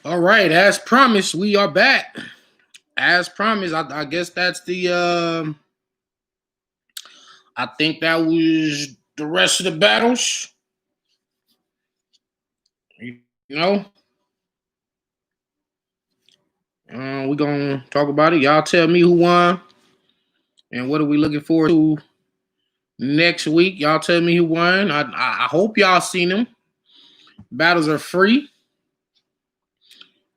All right, as promised, we are back. As promised, I guess that's the. I think that was the rest of the battles. You know, we gonna talk about it. Y'all tell me who won and what are we looking forward to next week. Y'all tell me who won. I hope y'all seen them. Battles are free.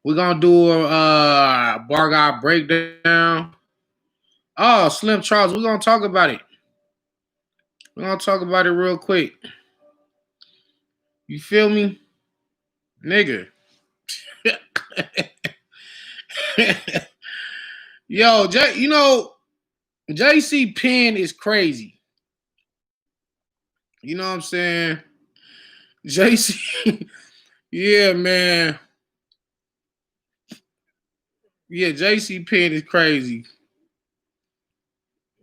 We're gonna do a bar guy breakdown. Oh, Slim Charles, we're gonna talk about it. We're gonna talk about it real quick. You feel me? Nigga. Yo, JC Penn is crazy. You know what I'm saying? JC, yeah, man. Yeah, JC Penn is crazy.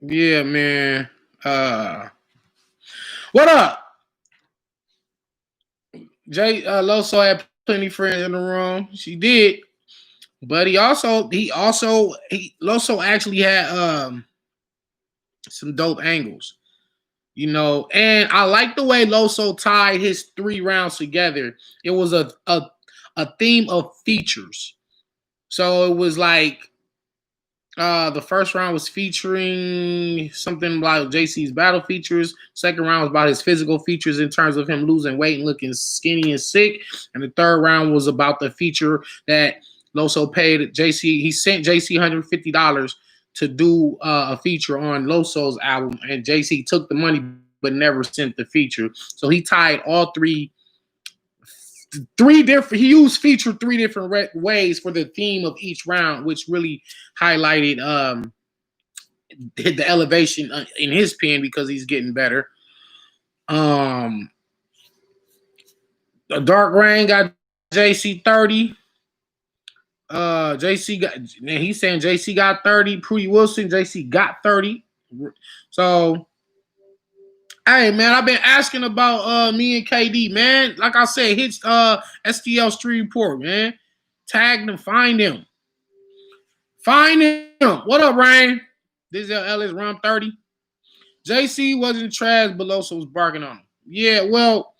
Yeah, man. What up? Loso had plenty friends in the room. She did. But he Loso actually had some dope angles. And I like the way Loso tied his 3 rounds together. It was a theme of features. So it was like the first round was featuring something about JC's battle features. Second round was about his physical features in terms of him losing weight and looking skinny and sick. And the third round was about the feature that Loso paid JC. He sent JC $150 to do a feature on Loso's album, and JC took the money but never sent the feature. So he tied all three different. He used feature 3 different ways for the theme of each round, which really highlighted the elevation in his pen because he's getting better. The Dark Rain got JC 30. JC got. He's saying JC got 30. Prudy Wilson, JC got 30. So, hey man, I've been asking about me and KD, man. Like I said, hit STL Street Report, man. Tag them, find them. Find him. What up, Ryan? This is Ellis Rum 30. JC wasn't trash, but Loso was barking on him. Yeah, well,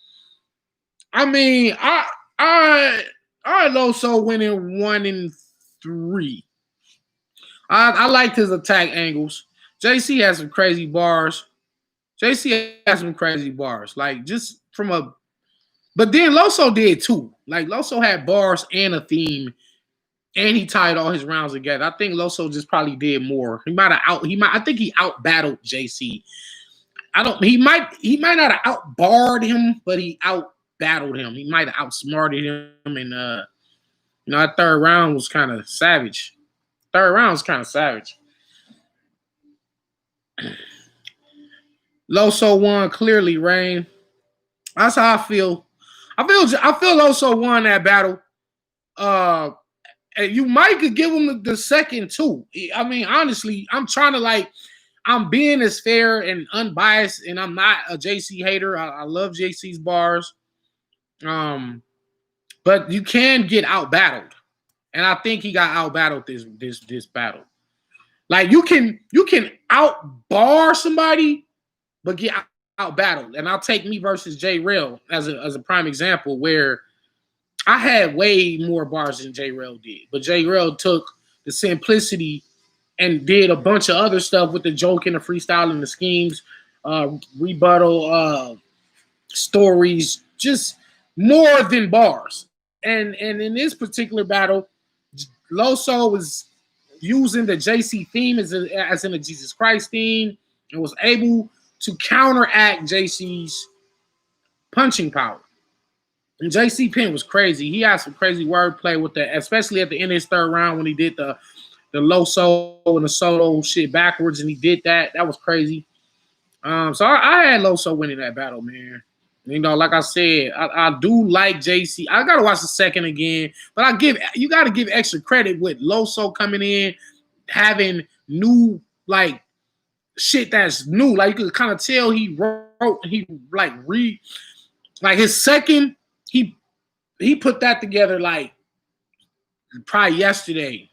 I mean, I Loso winning 1-3. I liked his attack angles. JC has some crazy bars. JC has some crazy bars. Like just from a but then Loso did too. Like Loso had bars and a theme, and he tied all his rounds together. I think Loso just probably did more. I think he out battled JC. He might not have out barred him, but he out battled him. He might have outsmarted him, and that third round was kind of savage. Third round was kind of savage. Loso won clearly, Rain. That's how I feel. I feel Loso won that battle. And you might could give him the second too. I mean, honestly, I'm being as fair and unbiased, and I'm not a JC hater. I love JC's bars. But you can get out battled. And I think he got out battled this battle. Like you can out bar somebody, but get out battled. And I'll take me versus J Rail as a prime example where I had way more bars than J Rail did. But J Rail took the simplicity and did a bunch of other stuff with the joke and the freestyle and the schemes, rebuttal, stories, just more than bars. And in this particular battle, Loso was using the JC theme as in the Jesus Christ theme and was able to counteract JC's punching power. And JC Penn was crazy. He had some crazy wordplay with that, especially at the end of his third round when he did the Loso and the solo shit backwards, and he did that. That was crazy. So I had Loso winning that battle, man. Like I said, I do like JC. I gotta watch the second again, but you gotta give extra credit with Loso coming in, having new like shit that's new. Like you could kind of tell he his second, he put that together like probably yesterday.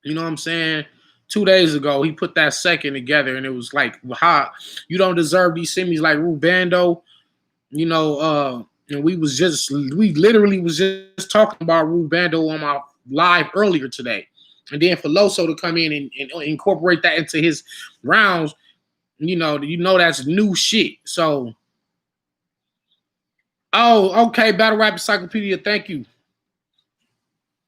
You know what I'm saying? 2 days ago, he put that second together, and it was like, how you don't deserve these semis like Rubando. You know, and we literally was just talking about Rubando on my live earlier today. And then for Loso to come in and incorporate that into his rounds, you know that's new shit. So, okay, Battle Rap Encyclopedia, thank you.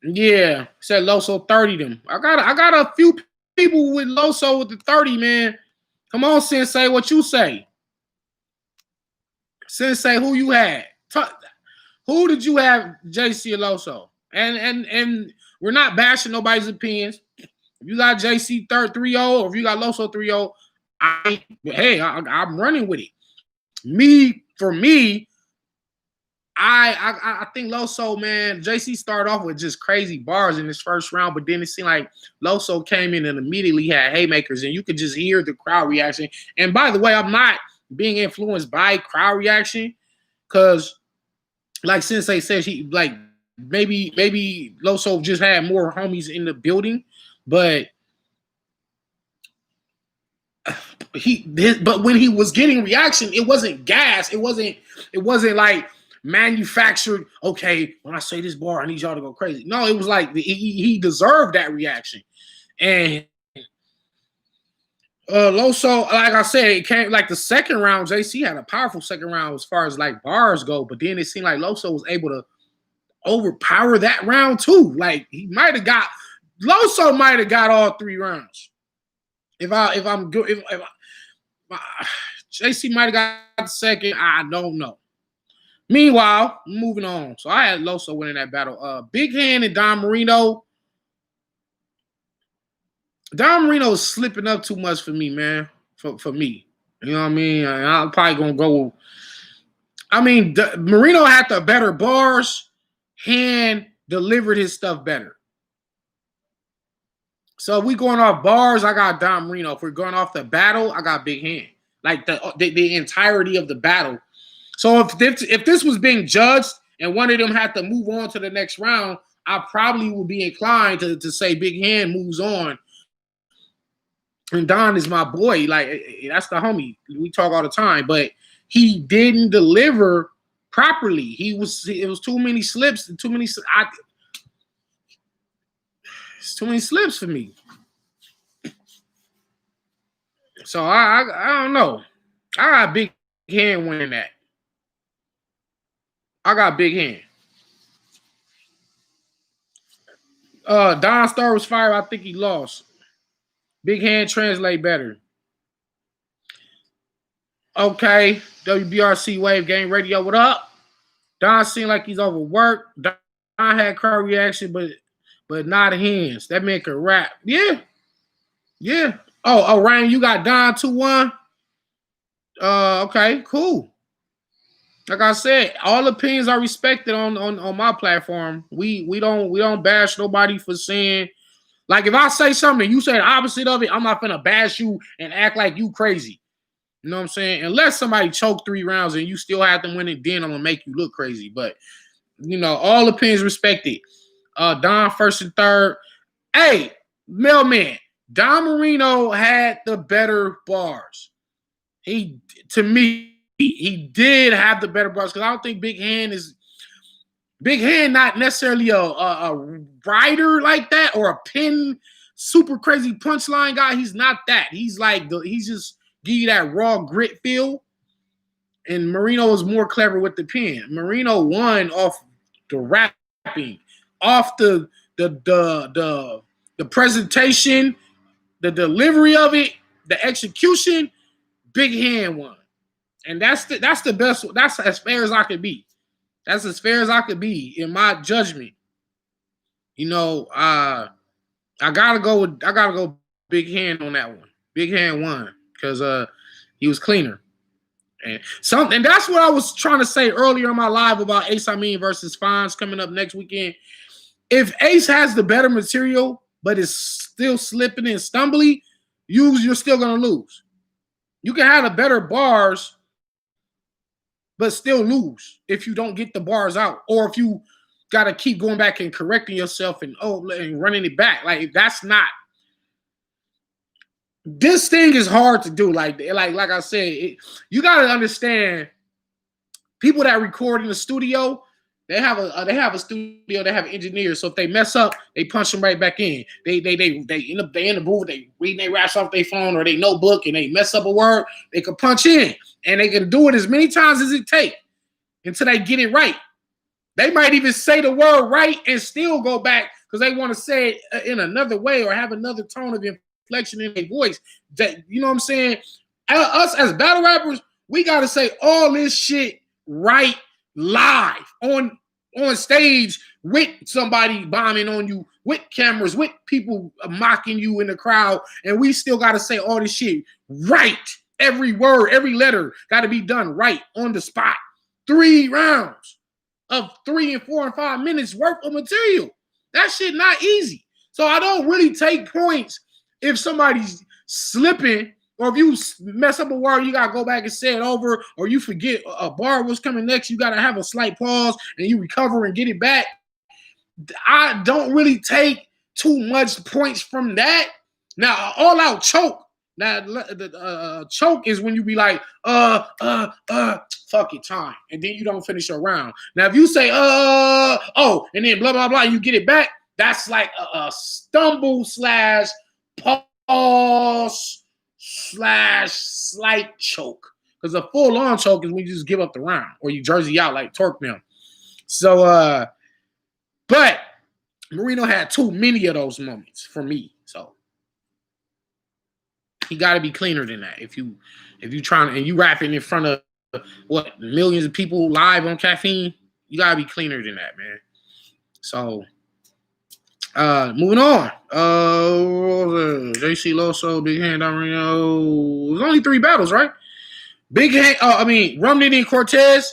Yeah, said Loso 30 them. I got a few people with Loso with the 30, man. Come on, Sensei, what you say? Sensei, who you had? Who did you have, JC or Loso? And we're not bashing nobody's opinions. If you got JC 3-0 or if you got Loso 3-0, I'm running with it. For me, I think Loso, man, JC started off with just crazy bars in his first round, but then it seemed like Loso came in and immediately had haymakers, and you could just hear the crowd reaction. And by the way, I'm not being influenced by crowd reaction because, like Sensei says, he like maybe Loso just had more homies in the building, but but when he was getting reaction, it wasn't gas. It wasn't like manufactured. Okay, when I say this bar, I need y'all to go crazy. No, it was like he deserved that reaction. And Loso, like I said, it came like the second round. JC had a powerful second round as far as like bars go, but then it seemed like Loso was able to overpower that round too. Like Loso might have got all 3 rounds. If I'm good, JC might have got the second, I don't know. Meanwhile, moving on. So I had Loso winning that battle. Big Hand and Don Marino. Don Marino is slipping up too much for me, man. For me. You know what I mean? I'm probably going to go. I mean, Marino had the better bars. Hand delivered his stuff better. So if we going off bars, I got Don Marino. If we're going off the battle, I got Big Hand. Like the entirety of the battle. So if this was being judged and one of them had to move on to the next round, I probably would be inclined to say Big Hand moves on. And Don is my boy. Like, that's the homie. We talk all the time. But he didn't deliver properly. It was too many slips. It's too many slips for me. So I don't know. I got Big Hand winning that. I got Big Hand. Don Star was fired. I think he lost. Big Hand translate better. Okay. WBRC Wave Game Radio. What up? Don seemed like he's overworked. Don had crowd reaction, but not hands. That man could rap. Yeah. Yeah. Oh, Ryan, you got Don 2-1. Okay, cool. Like I said, all opinions are respected on my platform. We don't bash nobody for saying, like, if I say something and you say the opposite of it, I'm not gonna bash you and act like you crazy. You know what I'm saying? Unless somebody choked 3 rounds and you still have to win it, then I'm gonna make you look crazy. But all opinions respected. Don first and third. Hey, Mailman, Don Marino had the better bars. To me, he did have the better bars because I don't think Big Hand not necessarily a writer like that or a pin super crazy punchline guy. He's not that. He's he's just give you that raw grit feel. And Marino was more clever with the pen. Marino won off the rapping, off the presentation, the delivery of it, the execution. Big Hand won. And that's the best. That's as fair as I could be. That's as fair as I could be in my judgment. I gotta go Big Hand on that one. Big Hand won because he was cleaner. And that's what I was trying to say earlier in my live about Ace Amin versus Fonz coming up next weekend. If Ace has the better material but is still slipping and stumbly, you're still gonna lose. You can have the better bars but still lose if you don't get the bars out, or if you got to keep going back and correcting yourself and running it back. Like that's not. This thing is hard to do. Like I said, you got to understand. People that record in the studio, they have a studio. They have engineers. So if they mess up, they punch them right back in. They in the booth. They reading their raps off their phone or their notebook, and they mess up a word. They can punch in, and they can do it as many times as it takes until they get it right. They might even say the word right and still go back because they want to say it in another way or have another tone of inflection in their voice. That, you know what I'm saying? Us as battle rappers, we got to say all this shit right live on stage with somebody bombing on you, with cameras, with people mocking you in the crowd, and we still got to say all this shit right. Every word, every letter got to be done right on the spot. 3 rounds of 3 and 4 and 5 minutes worth of material. That shit not easy. So I don't really take points if somebody's slipping, or if you mess up a word, you got to go back and say it over, or you forget a bar was coming next, you got to have a slight pause and you recover and get it back. I don't really take too much points from that. Now, all out choke. Now, the choke is when you be like, fuck it, time. And then you don't finish your round. Now, if you say, and then blah, blah, blah, and you get it back, that's like a stumble / pause / slight choke. Because a full-on choke is when you just give up the round or you jersey out like Torque them. So, but Marino had too many of those moments for me. So he got to be cleaner than that. If you trying and you rapping in front of millions of people live on Caffeine, you got to be cleaner than that, man. So moving on. JC Loso, Big Hand Marino. It was only 3 battles, right? Big Hand. Rum Nitty and Cortez.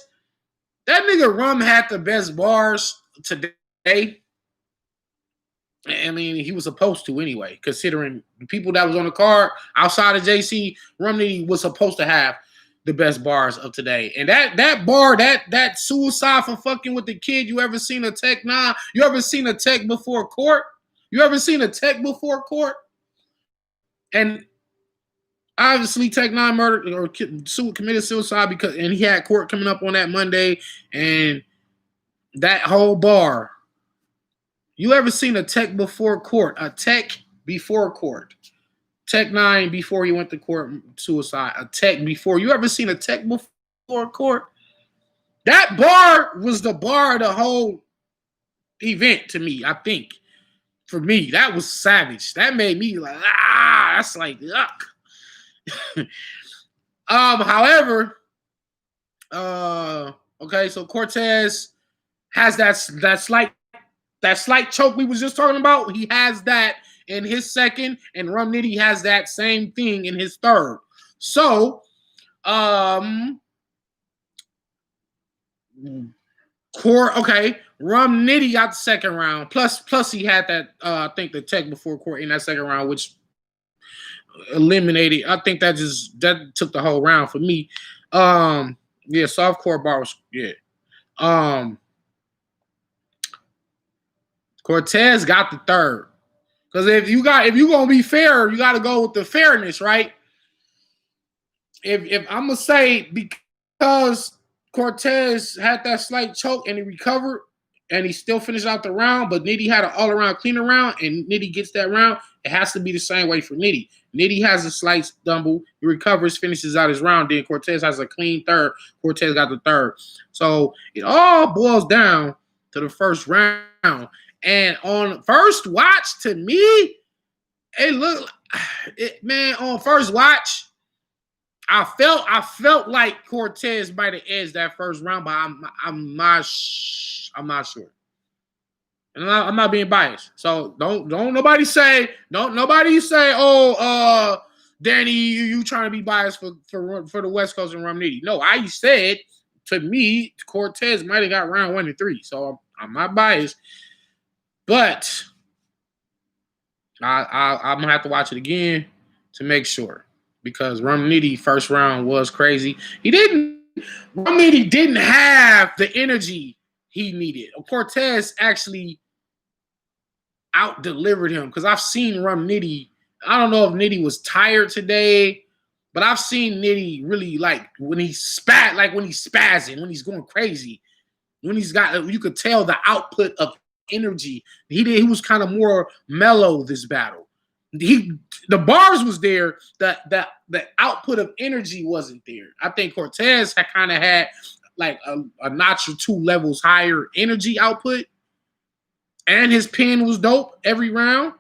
That nigga Rum had the best bars today. I mean, he was supposed to anyway, considering the people that was on the card outside of JC. Rum Nitty was supposed to have the best bars of today. And that bar, that suicide for fucking with the kid, you ever seen a Tech 9? You ever seen a Tech before court? You ever seen a Tech before court? And obviously Tech 9 murdered or committed suicide and he had court coming up on that Monday, and that whole bar. You ever seen a Tech before court? A Tech before court. Tech 9 before he went to court, suicide. A Tech before. You ever seen a Tech before court? That bar was the bar of the whole event to me, I think. For me, that was savage. That made me like, that's like, yuck. However, okay, so Cortez has that slight choke we was just talking about. He has that in his second, and Rum Nitty has that same thing in his third. So, Rum Nitty got the second round. Plus he had that I think the Tech before court in that second round, which eliminated. I think that took the whole round for me. Soft core bar was Cortez got the third. Because if you're gonna be fair, you gotta go with the fairness, right? If I'm gonna say because Cortez had that slight choke and he recovered and he still finished out the round, but Nitty had an all-around cleaner round and Nitty gets that round, it has to be the same way for Nitty. Nitty has a slight stumble, he recovers, finishes out his round, then Cortez has a clean third. Cortez got the third. So it all boils down to the first round. And on first watch, to me, it looked, on first watch, I felt like Cortez might have edged that first round, but I'm not sure. And I'm not being biased. So don't nobody say, oh, Danny, you trying to be biased for the West Coast and Rum Nitty. No, I said to me, Cortez might have got round 1 and 3. So I'm not biased. But I'm gonna have to watch it again to make sure, because Rum Nitty first round was crazy. Rum Nitty didn't have the energy he needed. Cortez actually out delivered him because I've seen Rum Nitty. I don't know if Nitty was tired today, but I've seen Nitty really like when he's spazzing, when he's going crazy, when he's got, you could tell the output of energy. He was kind of more mellow this battle. The bars was there, the output of energy wasn't there. I think Cortez had like a notch or two levels higher energy output. And his pen was dope every round.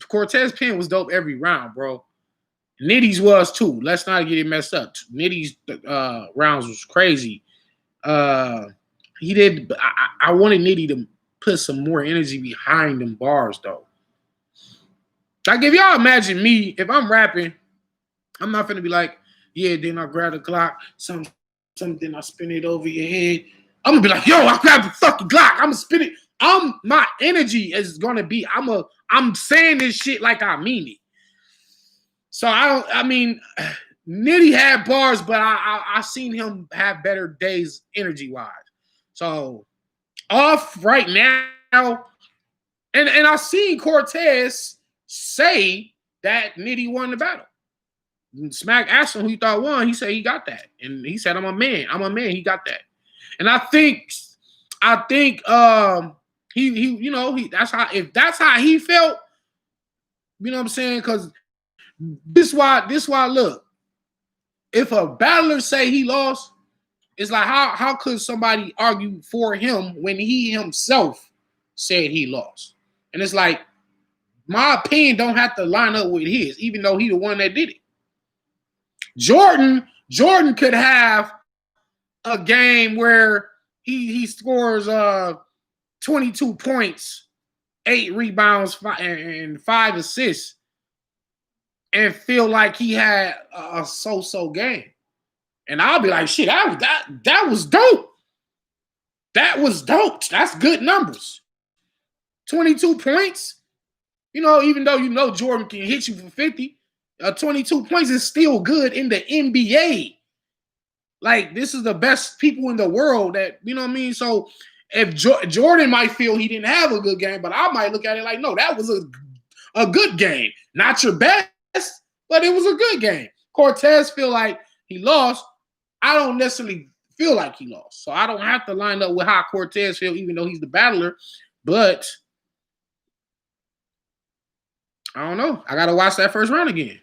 Cortez pen was dope every round, bro. Nitty's was too. Let's not get it messed up. Nitty's rounds was crazy. He did. I wanted Nitty to put some more energy behind them bars, though. Like, if y'all imagine me, if I'm rapping, I'm not finna be like, yeah, then I grab the Glock, something, I spin it over your head. I'm gonna be like, yo, I grab the fucking Glock. I'm gonna spin it. My energy is gonna be, I'm saying this shit like I mean it. So Nitty had bars, but I seen him have better days energy wise. So off right now, and I seen Cortez say that Nitty won the battle. Smack asked him who he thought won. He said he got that, and he said, "I'm a man. He got that." And I think if that's how he felt, you know what I'm saying? Because this why look, if a battler say he lost, it's like how could somebody argue for him when he himself said he lost? And it's like, my opinion don't have to line up with his, even though he the one that did it. Jordan could have a game where he scores 22 points, 8 rebounds, and 5 assists, and feel like he had a so-so game. And I'll be like, shit, that was dope. That was dope. That's good numbers. 22 points. Even though Jordan can hit you for 50, 22 points is still good in the NBA. Like, this is the best people in the world that, you know what I mean? So if Jordan might feel he didn't have a good game, but I might look at it like, no, that was a good game. Not your best, but it was a good game. Cortez feel like he lost. I don't necessarily feel like he lost. So I don't have to line up with how Cortez feel, even though he's the battler. But I don't know. I got to watch that first round again.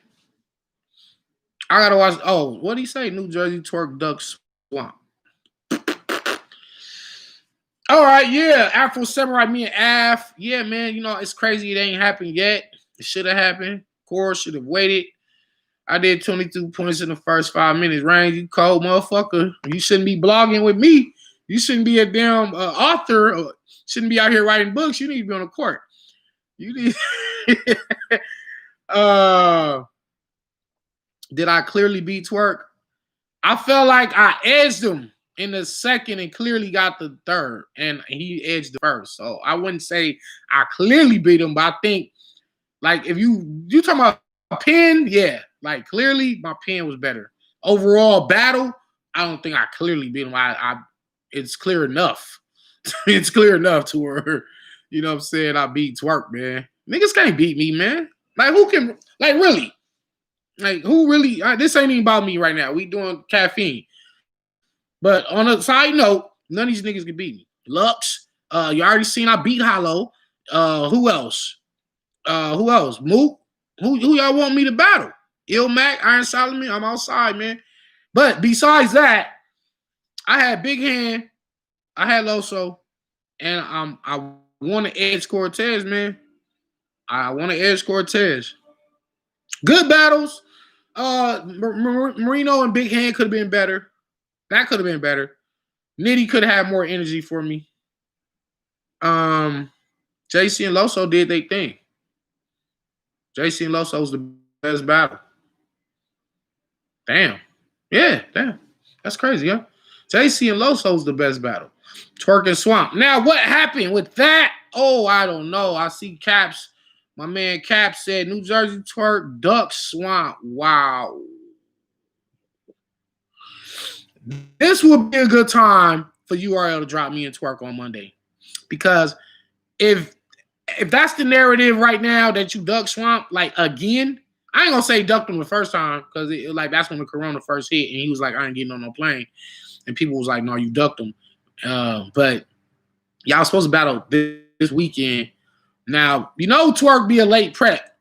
I got to watch. Oh, what did he say? New Jersey Twerk Duck Swamp. All right, yeah. Afro Samurai, me and Af. Yeah, man, it's crazy. It ain't happened yet. It should have happened. Core should have waited. I did 22 points in the first 5 minutes. Rain, you cold motherfucker. You shouldn't be blogging with me. You shouldn't be a damn author. Or shouldn't be out here writing books. You need to be on the court. You need. Did I clearly beat Twerk? I felt like I edged him in the second and clearly got the third, and he edged the first. So I wouldn't say I clearly beat him, but I think, like, if you talking about a pen, yeah, like, clearly my pen was better. Overall battle, I don't think I clearly beat him. It's clear enough. It's clear enough to where, you know what I'm saying, I beat Twerk, man. Niggas can't beat me, man. Like, who can, like, really? Like, who really? This ain't even about me right now. We doing caffeine. But on a side note, none of these niggas can beat me. Lux, you already seen I beat Hollow. Who else? Mook. Who y'all want me to battle? Ilmac, Iron Solomon. I'm outside, man. But besides that, I had Big Hand. I had Loso. And I want to edge Cortez, man. I want to edge Cortez. Good battles. Marino and Big Hand could have been better. That could have been better. Nitty could have had more energy for me. JC and Loso did their thing. JC and Loso was the best battle. Damn. Yeah, damn. That's crazy, huh? JC and Loso was the best battle. Twerk and Swamp. Now, what happened with that? Oh, I don't know. I see Caps. My man Cap said New Jersey Twerk, Duck Swamp. Wow. This would be a good time for URL to drop me and Twerk on Monday. Because if that's the narrative right now that you duck Swamp, like again, I ain't gonna say ducked him the first time because like that's when the corona first hit and he was like, I ain't getting on no plane. And people was like, no, you ducked him. But y'all supposed to battle this weekend. Now, you know Twerk be a late prep.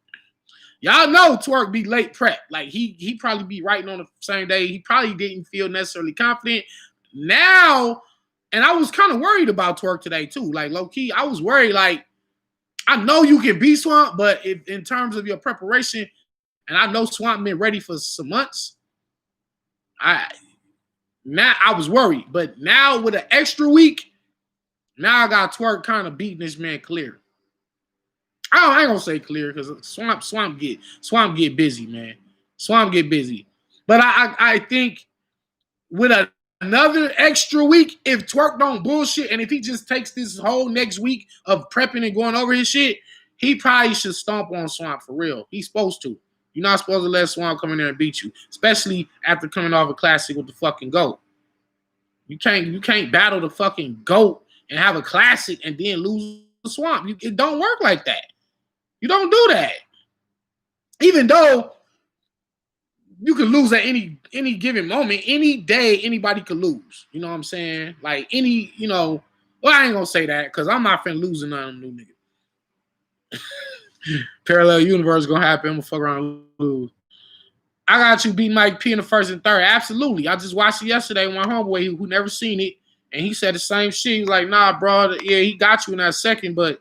Y'all know Twerk be late prep. Like he probably be writing on the same day. He probably didn't feel necessarily confident. Now, and I was kind of worried about Twerk today too. Like low key, I was worried. Like I know you can beat Swamp, but if in terms of your preparation, and I know Swamp been ready for some months. I was worried, but now with an extra week, now I got Twerk kind of beating this man clear. I ain't gonna say clear because Swamp get busy, man. Swamp get busy. But I think with another extra week, if Twerk don't bullshit and if he just takes this whole next week of prepping and going over his shit, he probably should stomp on Swamp for real. He's supposed to. You're not supposed to let Swamp come in there and beat you, especially after coming off a classic with the fucking GOAT. You can't battle the fucking GOAT and have a classic and then lose the Swamp. It don't work like that. You don't do that. Even though you could lose at any given moment, any day, anybody could lose. You know what I'm saying? Like any, well, I ain't gonna say that because I'm not finna lose none of them new niggas. Parallel universe gonna happen. I'm gonna fuck around and lose. I got you beat Mike P in the first and third. Absolutely. I just watched it yesterday with my homeboy who never seen it, and he said the same shit. He's like, nah, bro, yeah, he got you in that second, but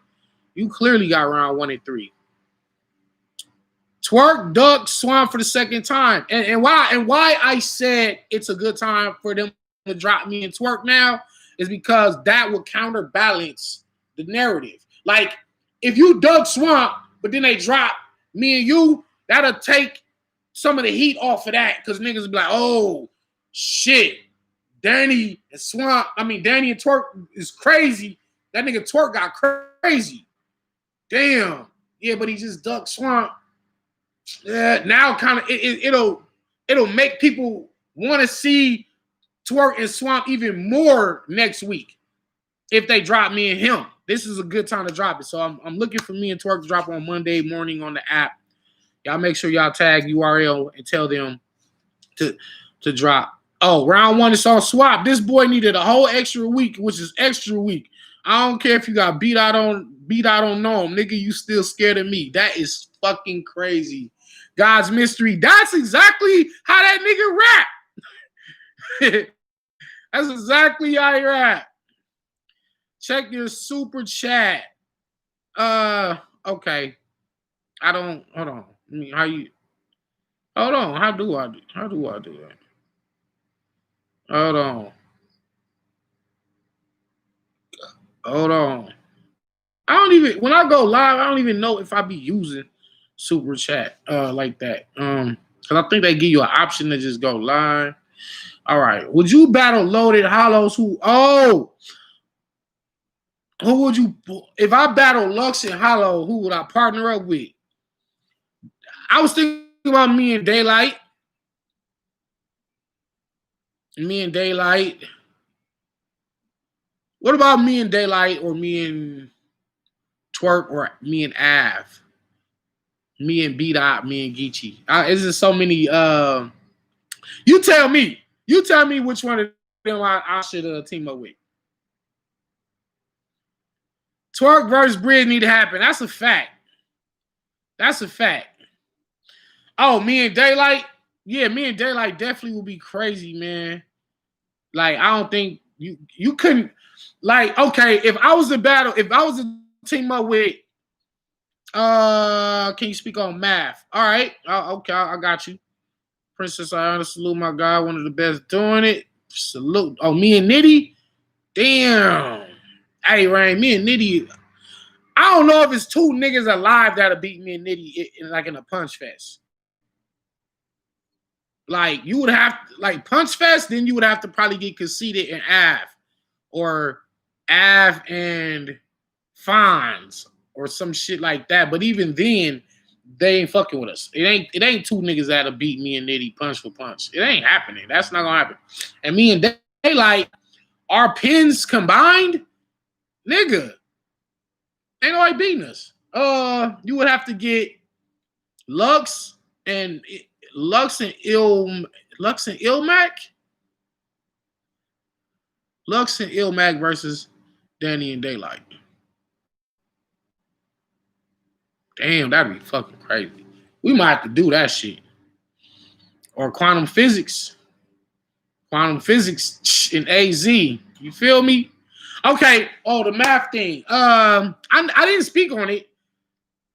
you clearly got round 1 and 3. Twerk ducked Swamp for the second time. And why I said it's a good time for them to drop me and Twerk now is because that will counterbalance the narrative. Like, if you duck Swamp, but then they drop me and you, that'll take some of the heat off of that because niggas will be like, oh, shit. Danny and Twerk is crazy. That nigga Twerk got crazy. Damn. Yeah, but he just ducked Swamp. Yeah, now kind of it'll make people want to see Twerk and Swamp even more next week if they drop me and him. This is a good time to drop it. So I'm looking for me and Twerk to drop on Monday morning on the app. Y'all make sure y'all tag URL and tell them to drop. Oh, round 1 is on swap. This boy needed a whole extra week, which is extra week. I don't care if you got beat out on Gnome. Nigga, you still scared of me. That is fucking crazy. God's mystery. That's exactly how that nigga rap. That's exactly how he rap. Check your super chat. Okay. Hold on. Hold on. How do I do that? Hold on. When I go live, I don't even know if I be using super chat like that. Because I think they give you an option to just go live. All right. Would you battle Loaded Hollows? Who would you, if I battle Lux and Hollow, who would I partner up with? I was thinking about me and Daylight. What about me and Daylight or me and Twerk or me and Av? Me and B-Dot, me and Geechee. It's just so many. You tell me. Which one of them I should team up with. Twerk versus Bridge need to happen. That's a fact. Oh, me and Daylight? Yeah, me and Daylight definitely would be crazy, man. Like, I don't think you couldn't. Like, okay, if I was to team up with, can you speak on math? All right. Okay, I got you. Princess Ayana, salute my guy, one of the best doing it. Salute. Oh, me and Nitty? Damn. Hey, Rain, me and Nitty. I don't know if it's 2 niggas alive that'll beat me and Nitty in a punch fest. Like, you would have to, like, punch fest, then you would have to probably get Conceited and Av. Or Av and Fonz. Or some shit like that. But even then, they ain't fucking with us. It ain't 2 niggas that'll beat me and Nitty punch for punch. It ain't happening. That's not gonna happen. And me and Daylight, our pins combined, nigga, ain't nobody beating us. You would have to get Lux and Lux and Il Lux and Ilmac. Lux and Ilmac versus Danny and Daylight. Damn, that'd be fucking crazy. We might have to do that shit. Or quantum physics. Quantum physics in AZ. You feel me? Okay. Oh, the math thing. I didn't speak on it.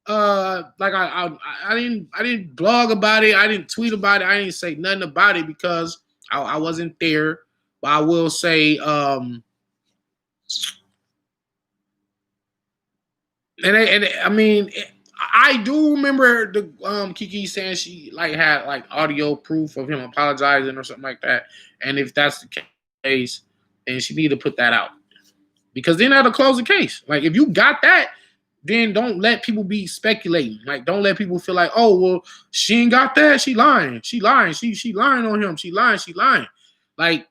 Like I didn't blog about it. I didn't tweet about it. I didn't say nothing about it because I wasn't there. But I will say, I mean, I do remember the Kiki saying she like had like audio proof of him apologizing or something like that. And if that's the case, then she need to put that out because then that'll close the case. Like if you got that, then don't let people be speculating. Like don't let people feel like, oh well, she ain't got that. She lying. She lying. She lying on him. She lying. She lying. Like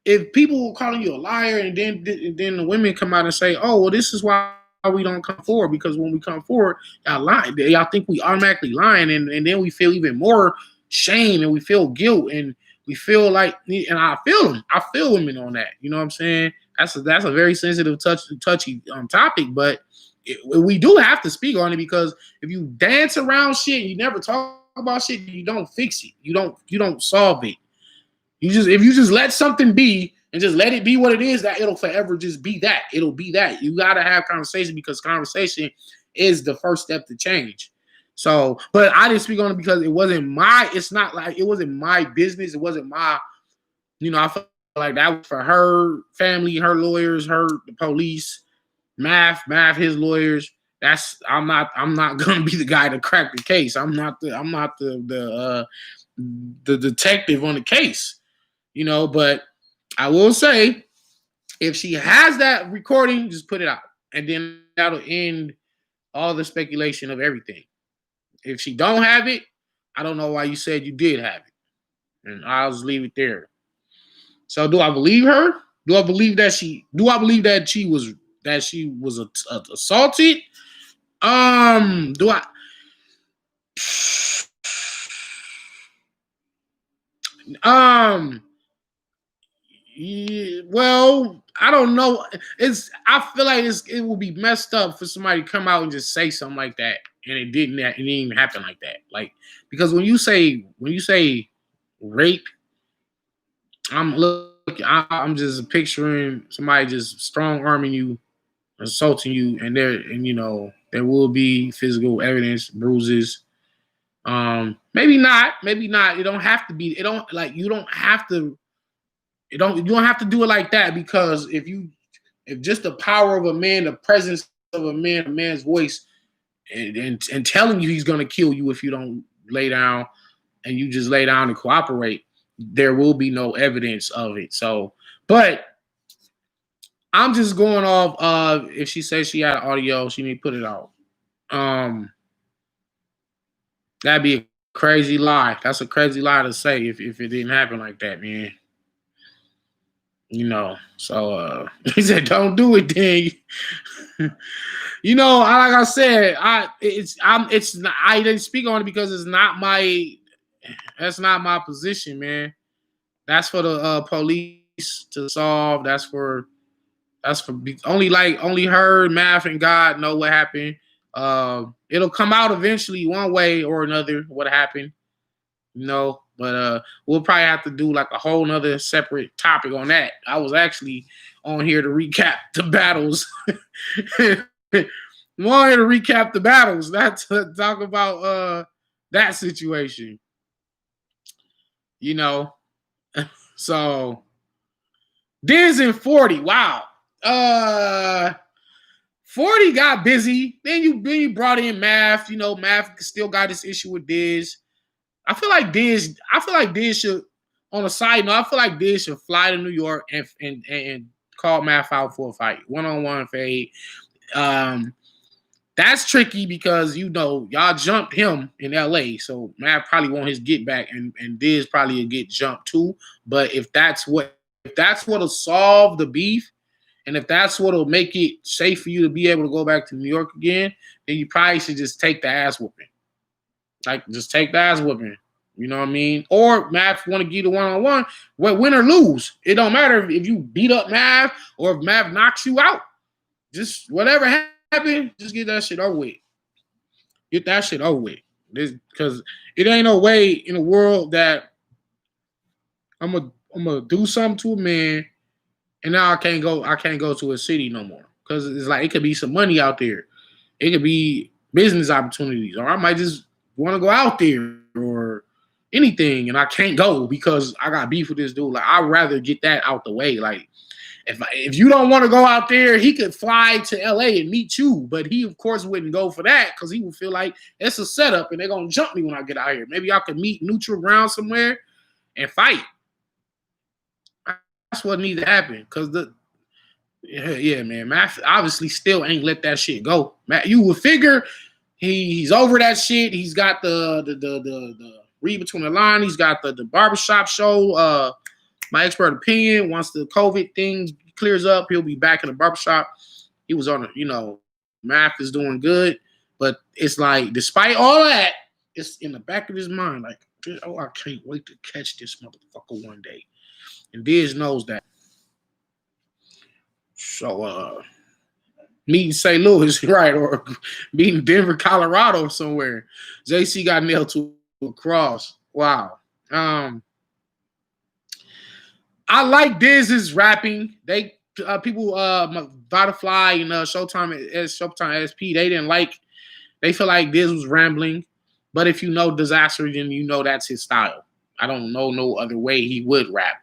if people calling you a liar and then the women come out and say, oh well, this is why we don't come forward because when we come forward, y'all lie. Y'all think we automatically lying, and then we feel even more shame and we feel guilt and we feel like, and I feel them. I feel women on that. You know what I'm saying? That's a very sensitive, touchy topic, but we do have to speak on it because if you dance around shit, you never talk about shit, you don't fix it. You don't solve it. If you just let something be and just let it be what it is, that it'll forever just be that. It'll be that. You gotta have conversation because conversation is the first step to change. So, but I didn't speak on it because it's not like it wasn't my business. It wasn't my, I felt like that was for her family, her lawyers, the police, math, his lawyers. I'm not gonna be the guy to crack the case. I'm not the detective on the case. But I will say, if she has that recording, just put it out. And then that'll end all the speculation of everything. If she don't have it, I don't know why you said you did have it. And I'll just leave it there. So do I believe her? Do I believe that she was assaulted? Do I Yeah, well, I don't know. I feel like it would be messed up for somebody to come out and just say something like that, and it didn't even happen like that. Like because when you say rape, I'm just picturing somebody just strong arming you, assaulting you, and there will be physical evidence, bruises. Maybe not. It don't have to be. It don't like you don't have to. You don't have to do it like that because if just the power of a man, the presence of a man's voice, and telling you he's gonna kill you if you don't lay down, and you just lay down and cooperate, there will be no evidence of it. So, but I'm just going off of if she says she had audio, she need to put it out. That'd be a crazy lie. That's a crazy lie to say if it didn't happen like that, man. So he said, "Don't do it, then." Like I said, I didn't speak on it because that's not my position, man. That's for the police to solve. That's for only her, Math, and God know what happened. It'll come out eventually, one way or another, what happened. But we'll probably have to do like a whole nother separate topic on that. I was actually on here to recap the battles. I'm on here to recap the battles, not to talk about that situation. So Diz and 40. Wow. 40 got busy. Then you brought in Math. Math still got this issue with Diz. I feel like Diz should, on a side note, I feel like Diz should fly to New York and call Math out for a fight. One-on-one fade. That's tricky because y'all jumped him in LA. So Math probably want his get back and Diz probably will get jumped too. But if that's what that's what'll solve the beef, and if that's what'll make it safe for you to be able to go back to New York again, then you probably should just take the ass whooping. Like, just take the ass whooping. You know what I mean? Or Mav want to get a one-on-one, win or lose. It don't matter if you beat up Mav or if Mav knocks you out. Just whatever happened, just get that shit over with. Get that shit over with. Because it ain't no way in the world that I'm gonna do something to a man and now I can't go to a city no more. Because it's like it could be some money out there. It could be business opportunities. Or I might just want to go out there or anything and I can't go because I got beef with this dude. Like, I'd rather get that out the way. Like, if you don't want to go out there, he could fly to LA and meet you, but he of course wouldn't go for that because he would feel like it's a setup and they're gonna jump me when I get out here. Maybe I could meet neutral ground somewhere and fight. That's what needs to happen. Cause man, Matt obviously still ain't let that shit go. Matt, you would figure he's over that shit. He's got the read between the line. He's got the barbershop show. My expert opinion, once the COVID thing clears up, he'll be back in the barbershop. He was on Math is doing good. But it's like, despite all that, it's in the back of his mind, like, oh, I can't wait to catch this motherfucker one day. And Diz knows that. So, meeting St. Louis, right, or meeting Denver, Colorado somewhere. JC got nailed to a cross. Wow. I like Diz's rapping. They people Vodafly and Showtime SP, they feel like Diz was rambling. But if you know Disaster, then you know that's his style. I don't know no other way he would rap.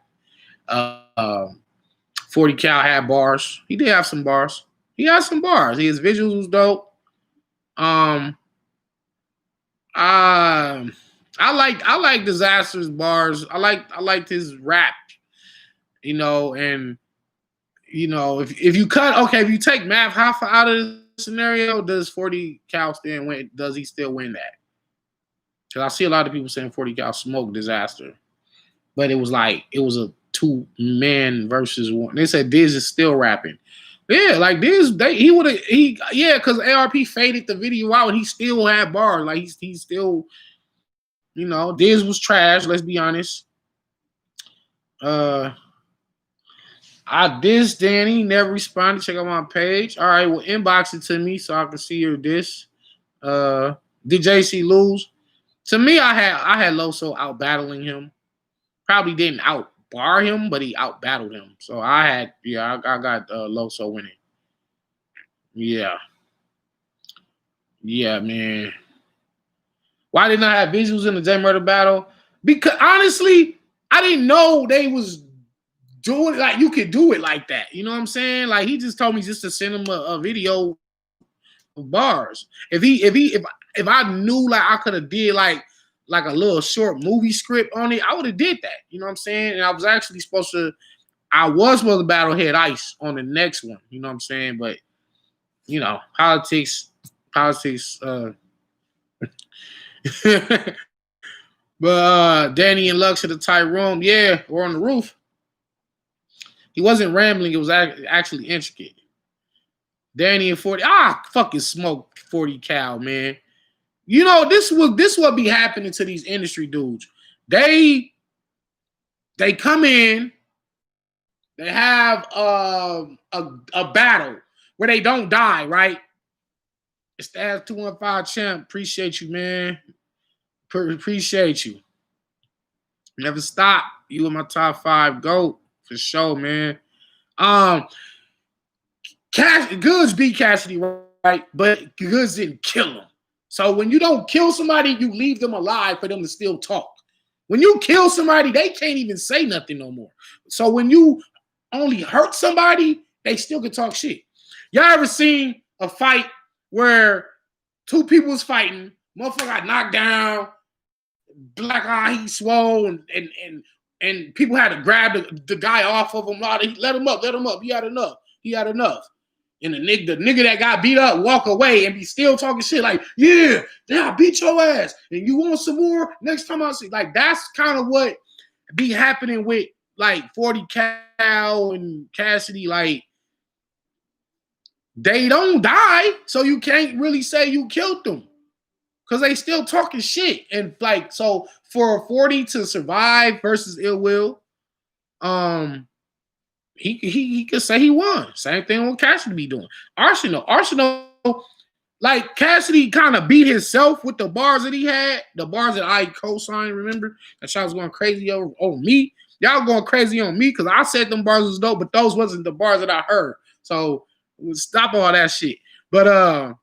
40 Cal had bars. He did have some bars. He had some bars. His visuals was dope. I like Disaster's bars. I liked his rap. And if you if you take Math Hoffa out of the scenario, does 40 Cal still win? Does he still win that? Because I see a lot of people saying 40 Cal smoked Disaster, but it was a 2-man versus 1. They said Diz is still rapping. Yeah, like Diz, because ARP faded the video out and he still had bars. Like he's still, Diz was trash. Let's be honest. I diss Danny, never responded. Check out my page. All right, well, inbox it to me so I can see your diss. Did JC lose? To me, I had Loso out battling him. Probably didn't out bar him, but he out battled him. So I got Loso winning. Yeah, man. Why didn't I have visuals in the J Murder battle? Because honestly, I didn't know they was doing it, like you could do it like that. You know what I'm saying? Like, he just told me just to send him a video of bars. If I knew like I could have did like a little short movie script on it, I would have did that. You know what I'm saying? And I was supposed to battle Head Ice on the next one. You know what I'm saying? But politics. But Danny and Lux at the tight room. Yeah, we're on the roof. He wasn't rambling. It was actually intricate. Danny and 40. Fucking smoke 40 Cal, man. This what be happening to these industry dudes. They come in. They have a battle where they don't die, right? It's the Ass 215 champ. Appreciate you, man. Appreciate you. Never stop. You in my top 5 GOAT. For sure, man. Goods beat Cassidy, right? But Goods didn't kill him. So when you don't kill somebody, you leave them alive for them to still talk. When you kill somebody, they can't even say nothing no more. So when you only hurt somebody, they still can talk shit. Y'all ever seen a fight where 2 people was fighting, motherfucker got knocked down, black eye, he swole, and people had to grab the guy off of him. Let him up. He had enough. And the nigga that got beat up walk away and be still talking shit like, yeah, I beat your ass. And you want some more? Next time I see. Like, that's kind of what be happening with like 40 Cal and Cassidy, like they don't die, so you can't really say you killed them because they still talking shit. And like, so for 40 to survive versus Ill Will, he could say he won. Same thing with Cassidy be doing. Arsenal, like Cassidy kind of beat himself with the bars that he had, the bars that I co-signed. Remember that y'all was going crazy over me. Y'all going crazy on me because I said them bars was dope, but those wasn't the bars that I heard. So stop all that shit. But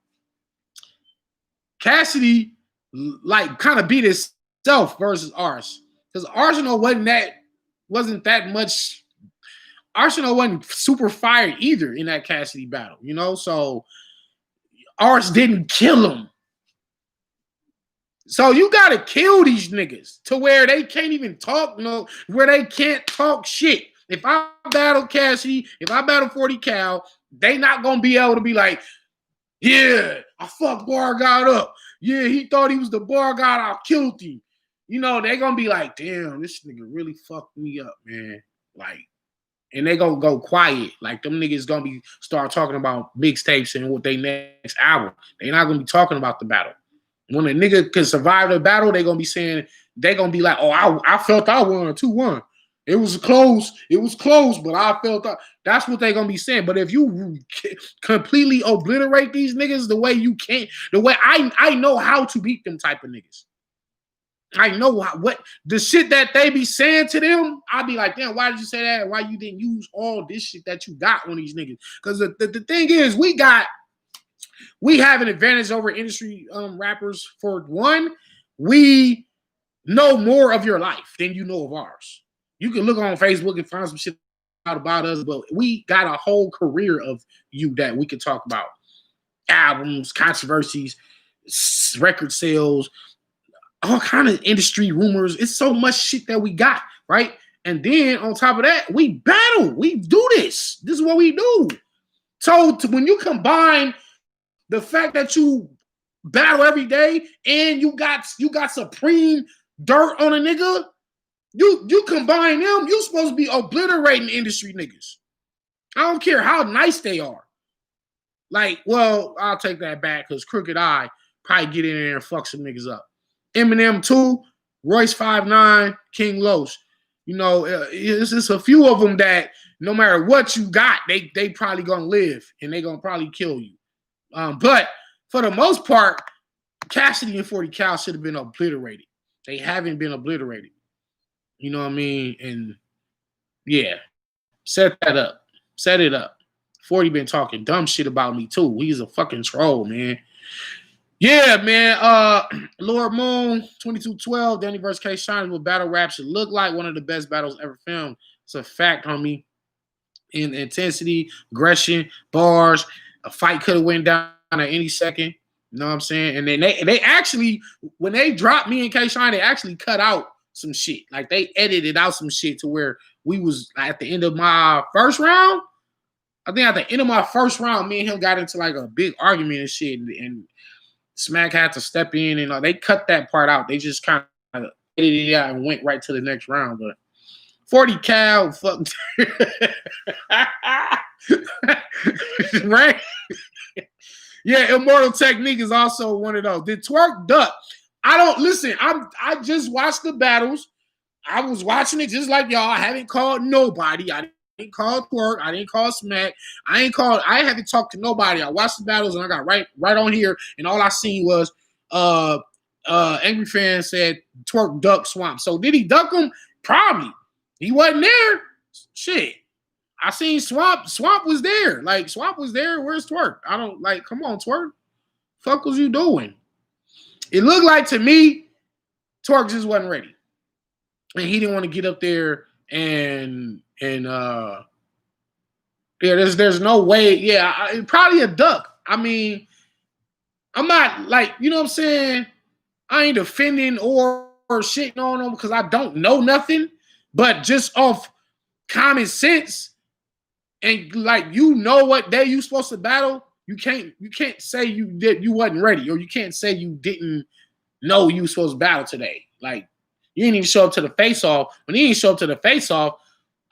Cassidy like kind of beat himself versus Ars because Arsenal wasn't that much. Arsenal wasn't super fired either in that Cassidy battle, you know. So Ars didn't kill him. So you gotta kill these niggas to where they can't even talk, where they can't talk shit. If I battle Cassidy, if I battle 40 Cal, they not gonna be able to be like, yeah, I fucked Bar God up. Yeah, he thought he was the Bar God, I killed him. You know, they gonna be like, damn, this nigga really fucked me up, man. Like, and they gonna go quiet. Like them niggas gonna be start talking about mixtapes and what they next album. They not gonna be talking about the battle. When a nigga can survive the battle, they gonna be saying, they gonna be like, oh, I felt I won a 2-1. It was close, but I felt that. That's what they gonna be saying. But if you completely obliterate these niggas the way you can't, the way I know how to beat them type of niggas. I know what the shit that they be saying to them. I'll be like, damn, why did you say that? Why you didn't use all this shit that you got on these niggas? Because the thing is, we have an advantage over industry rappers. For one, we know more of your life than you know of ours. You can look on Facebook and find some shit out about us, but we got a whole career of you that we can talk about. Albums, controversies, record sales, all kind of industry rumors. It's so much shit that we got, right? And then on top of that, we battle. We do this. This is what we do. So when you combine the fact that you battle every day and you got supreme dirt on a nigga, you combine them, you supposed to be obliterating industry niggas. I don't care how nice they are. Like, well, I'll take that back because Crooked Eye probably get in there and fuck some niggas up. Eminem 2, Royce 5'9", King Los. You know, it's just a few of them that no matter what you got, they probably gonna live and they gonna probably kill you. But for the most part, Cassidy and 40 Cal should have been obliterated. They haven't been obliterated. You know what I mean? And yeah, set that up. Set it up. 40 been talking dumb shit about me too. He's a fucking troll, man. Yeah, man. Lord Moon, 2212, Danny vs. K Shine, what battle rap should look like. One of the best battles ever filmed. It's a fact, homie. In intensity, aggression, bars, a fight could have went down at any second. You know what I'm saying? And then they actually, when they dropped me and K Shine, they actually cut out some shit. Like they edited out some shit to where we was at the end of my first round. I think at the end of my first round, me and him got into like a big argument and shit, and Smack had to step in, and they cut that part out. They just kind of edited it out and went right to the next round. But 40 Cal, fuck, right? Yeah, Immortal Technique is also one of those. Did Twerk duck? I don't listen. I just watched the battles. I was watching it just like y'all. I haven't called nobody. I didn't call Twerk. I didn't call Smack. I haven't talked to nobody. I watched the battles and I got right on here, and all I seen was Angry Fan said Twerk duck Swamp. So did he duck him? Probably. He wasn't there. Shit. I seen Swamp. Swamp was there. Like Swamp was there. Where's Twerk? I don't like. Come on, Twerk. Fuck was you doing? It looked like to me, Twerk just wasn't ready, and he didn't want to get up there and yeah. There's no way. Yeah, probably a duck. I mean, I'm not like, you know what I'm saying. I ain't defending or shitting on him because I don't know nothing, but just off common sense. And like, you know what day you supposed to battle, you can't say you wasn't ready, or you can't say you didn't know you was supposed to battle today. Like, you didn't even show up to the face off. When he didn't show up to the face off,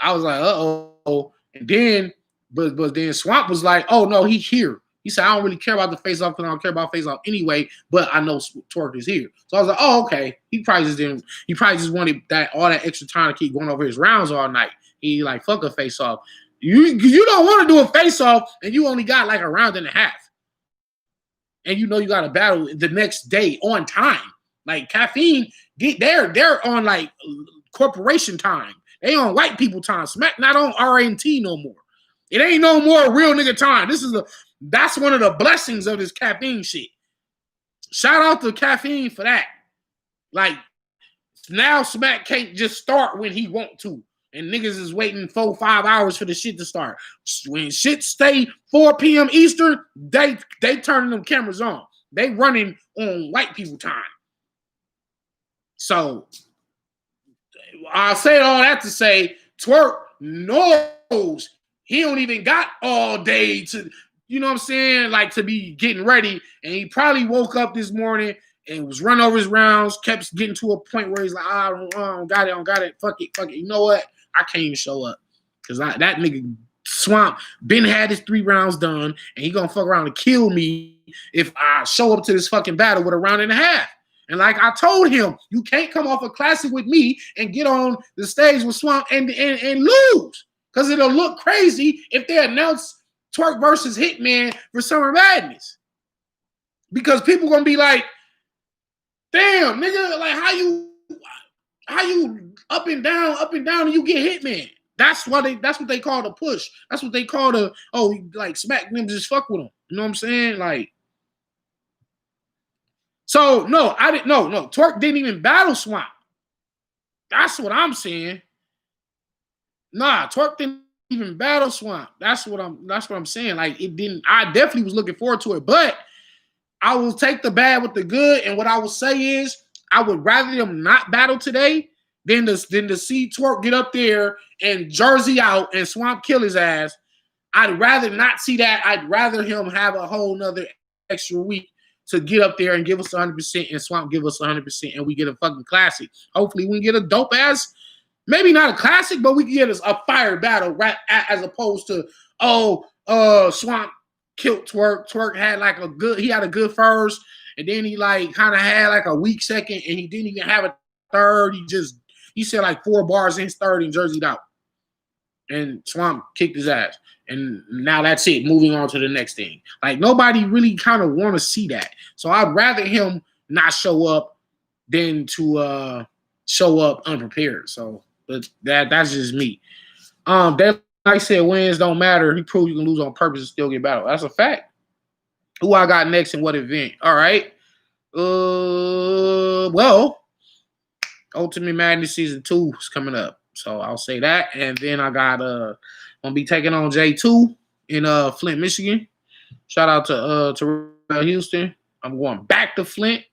I was like, uh-oh. And then, but then Swamp was like, oh no, he's here. He said, I don't really care about the face off because I don't care about face off anyway, but I know Twerk is here. So I was like, oh, okay. He probably just wanted that all that extra time to keep going over his rounds all night. He like, fuck a face off. You don't want to do a face off and you only got like a round and a half. And you know you got to battle the next day on time. Like Caffeine, they're on like corporation time. They on white people time. Smack not on RNT no more. It ain't no more real nigga time. That's one of the blessings of this Caffeine shit. Shout out to Caffeine for that. Like now Smack can't just start when he want to. And niggas is waiting 4-5 hours for the shit to start. When shit stay 4 p.m. Eastern, they turning them cameras on. They running on white people time. So I'll say all that to say Twerk knows he don't even got all day to, you know what I'm saying, like to be getting ready. And he probably woke up this morning and was running over his rounds, kept getting to a point where he's like, I don't got it. Fuck it. You know what? I can't even show up because that nigga Swamp been had his 3 rounds done, and he gonna fuck around and kill me if I show up to this fucking battle with a round and a half. And like I told him, you can't come off a classic with me and get on the stage with Swamp and lose because it'll look crazy if they announce Twerk versus Hitman for Summer Madness. Because people gonna be like, damn, nigga, like how you up and down, and you get Hitman. That's what they call the push. That's what they call the like Smack them just fuck with them. You know what I'm saying? Like, so no, I didn't. No, Twerk didn't even battle Swamp. That's what I'm saying. Nah, Twerk didn't even battle Swamp. That's what I'm saying. Like it didn't. I definitely was looking forward to it, but I will take the bad with the good. And what I will say is, I would rather them not battle today than to see Twerk get up there and Jersey out and Swamp kill his ass. I'd rather not see that. I'd rather him have a whole nother extra week to get up there and give us 100% and Swamp give us 100% and we get a fucking classic. Hopefully we can get a dope ass, maybe not a classic, but we can get us a fire battle right as opposed to, Swamp killed Twerk. Twerk had like he had a good first, and then he like kind of had like a weak second, and he didn't even have a third. He said like 4 bars in his third and jerseyed out. And Swamp kicked his ass. And now that's it. Moving on to the next thing. Like nobody really kind of want to see that. So I'd rather him not show up than to show up unprepared. So but that's just me. That like I said, wins don't matter. He proved you can lose on purpose and still get battled. That's a fact. Who I got next and what event? All right. Well, Ultimate Madness Season 2 is coming up. So I'll say that. And then I got gonna be taking on J2 in Flint, Michigan. Shout out to Houston. I'm going back to Flint.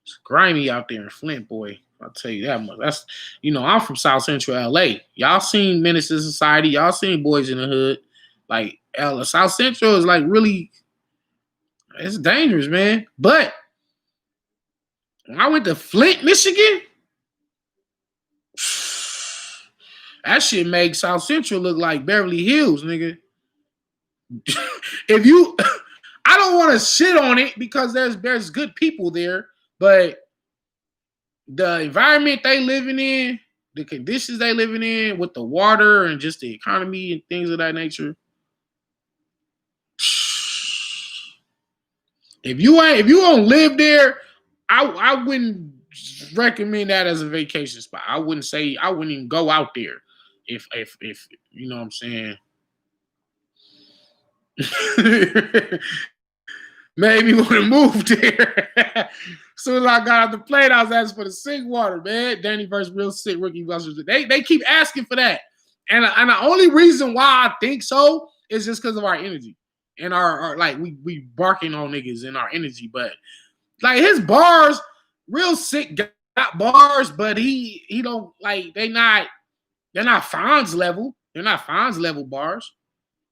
It's grimy out there in Flint, boy. I'll tell you that much. That's, I'm from South Central LA. Y'all seen Menace to Society. Y'all seen Boys in the Hood. Like South Central is like really, it's dangerous, man. But when I went to Flint, Michigan, that shit made South Central look like Beverly Hills, nigga. I don't want to shit on it because there's good people there, but the environment they living in, the conditions they living in with the water and just the economy and things of that nature. If you don't live there, I wouldn't recommend that as a vacation spot. I wouldn't even go out there if you know what I'm saying. Maybe want to move there. As soon as I got out the plane, I was asking for the sink water, man. Danny versus Real Sick Rookie Busters. They keep asking for that. And the only reason why I think so is just because of our energy. And our like we barking on niggas in our energy. But like his bars, Real Sick got bars, but he don't like they're not Fonz level. They're not Fonz level bars.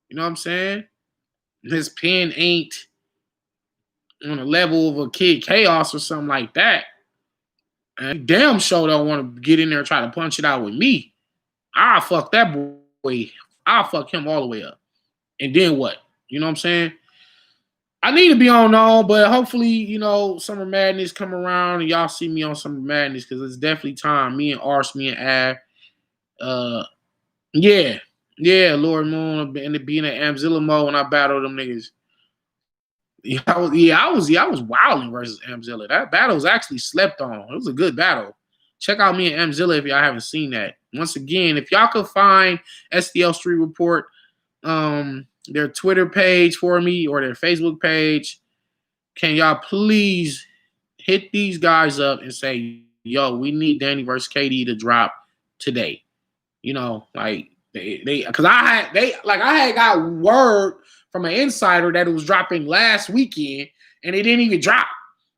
You know what I'm saying? His pen ain't on the level of a Kid Chaos or something like that. And damn sure don't want to get in there and try to punch it out with me. I'll fuck that boy. I'll fuck him all the way up. And then what? You know what I'm saying? I need to be on, but hopefully, Summer Madness come around and y'all see me on Summer Madness because it's definitely time. Me and Ars, me and Av. Yeah. Yeah, Lord Moon and it being at Amzilla mode when I battled them niggas. I was wilding versus Amzilla. That battle was actually slept on. It was a good battle. Check out me and Amzilla if y'all haven't seen that. Once again, if y'all could find STL Street Report, their Twitter page for me or their Facebook page, can y'all please hit these guys up and say, yo, we need Danny versus KD to drop today. Like they because I had got word from an insider that it was dropping last weekend and it didn't even drop.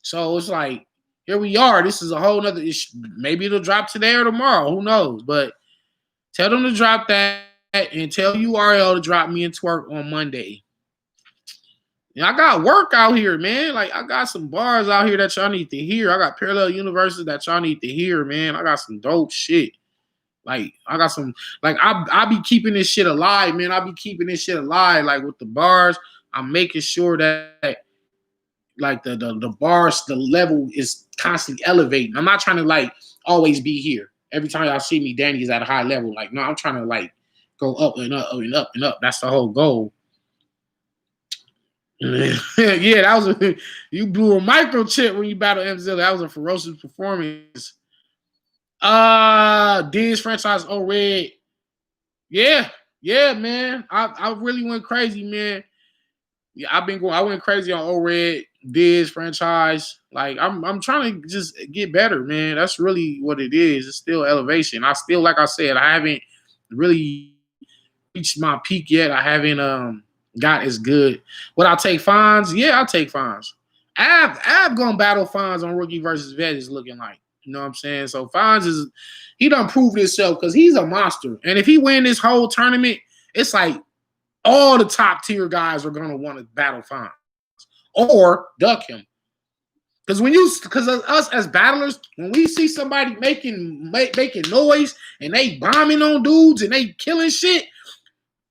So it's like, here we are. This is a whole nother issue. Maybe it'll drop today or tomorrow. Who knows? But tell them to drop that and tell URL to drop me and Twerk on Monday. I got work out here, man. Like, I got some bars out here that y'all need to hear. I got parallel universes that y'all need to hear, man. I got some dope shit. Like, I got some, like, I be keeping this shit alive, man. I be keeping this shit alive. Like, with the bars, I'm making sure that like, the bars, the level is constantly elevating. I'm not trying to, like, always be here. Every time y'all see me, Danny is at a high level. Like, no, I'm trying to, like, go up and up and up and up. That's the whole goal. Yeah, that was you blew a microchip when you battled Mzilla. That was a ferocious performance. Diz franchise red. Yeah, man. I really went crazy, man. Yeah, I went crazy on red Diz franchise. Like, I'm trying to just get better, man. That's really what it is. It's still elevation. I still, like I said, I haven't really reached my peak yet. I haven't got as good. Would I take Fonz? Yeah, I'll take Fonz. I've gonna battle Fonz on Rookie versus Vet is looking like. You know what I'm saying? So Fonz he done proved himself because he's a monster. And if he win this whole tournament, it's like all the top tier guys are gonna want to battle Fonz or duck him. Because us as battlers, when we see somebody making noise and they bombing on dudes and they killing shit,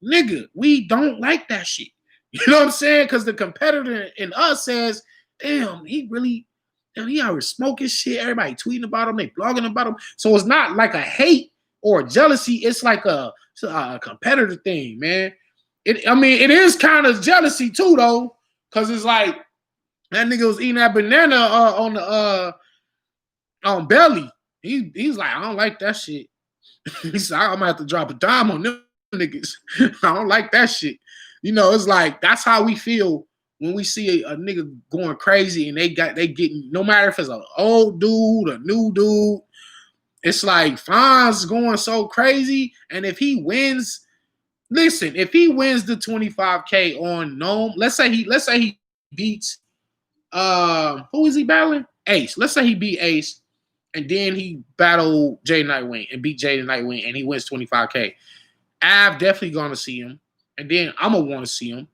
nigga, we don't like that shit. You know what I'm saying? Because the competitor in us says, damn, he out here smoking shit. Everybody tweeting about him. They blogging about him. So it's not like a hate or a jealousy. It's like a competitor thing, man. It is kind of jealousy too, though. Because it's like, that nigga was eating that banana on Belly. He's like, I don't like that shit. He said, I'm gonna have to drop a dime on them niggas. I don't like that shit. It's like, that's how we feel when we see a nigga going crazy and they getting, no matter if it's an old dude, a new dude, it's like Fonz going so crazy. And if he wins, listen, if he wins the 25K on Gnome, let's say he beats who is he battling? Ace. Let's say he beat Ace and then he battled Jay Nightwing and beat Jay Nightwing and he wins 25K. I've definitely gonna see him. And then I'm gonna want to see him.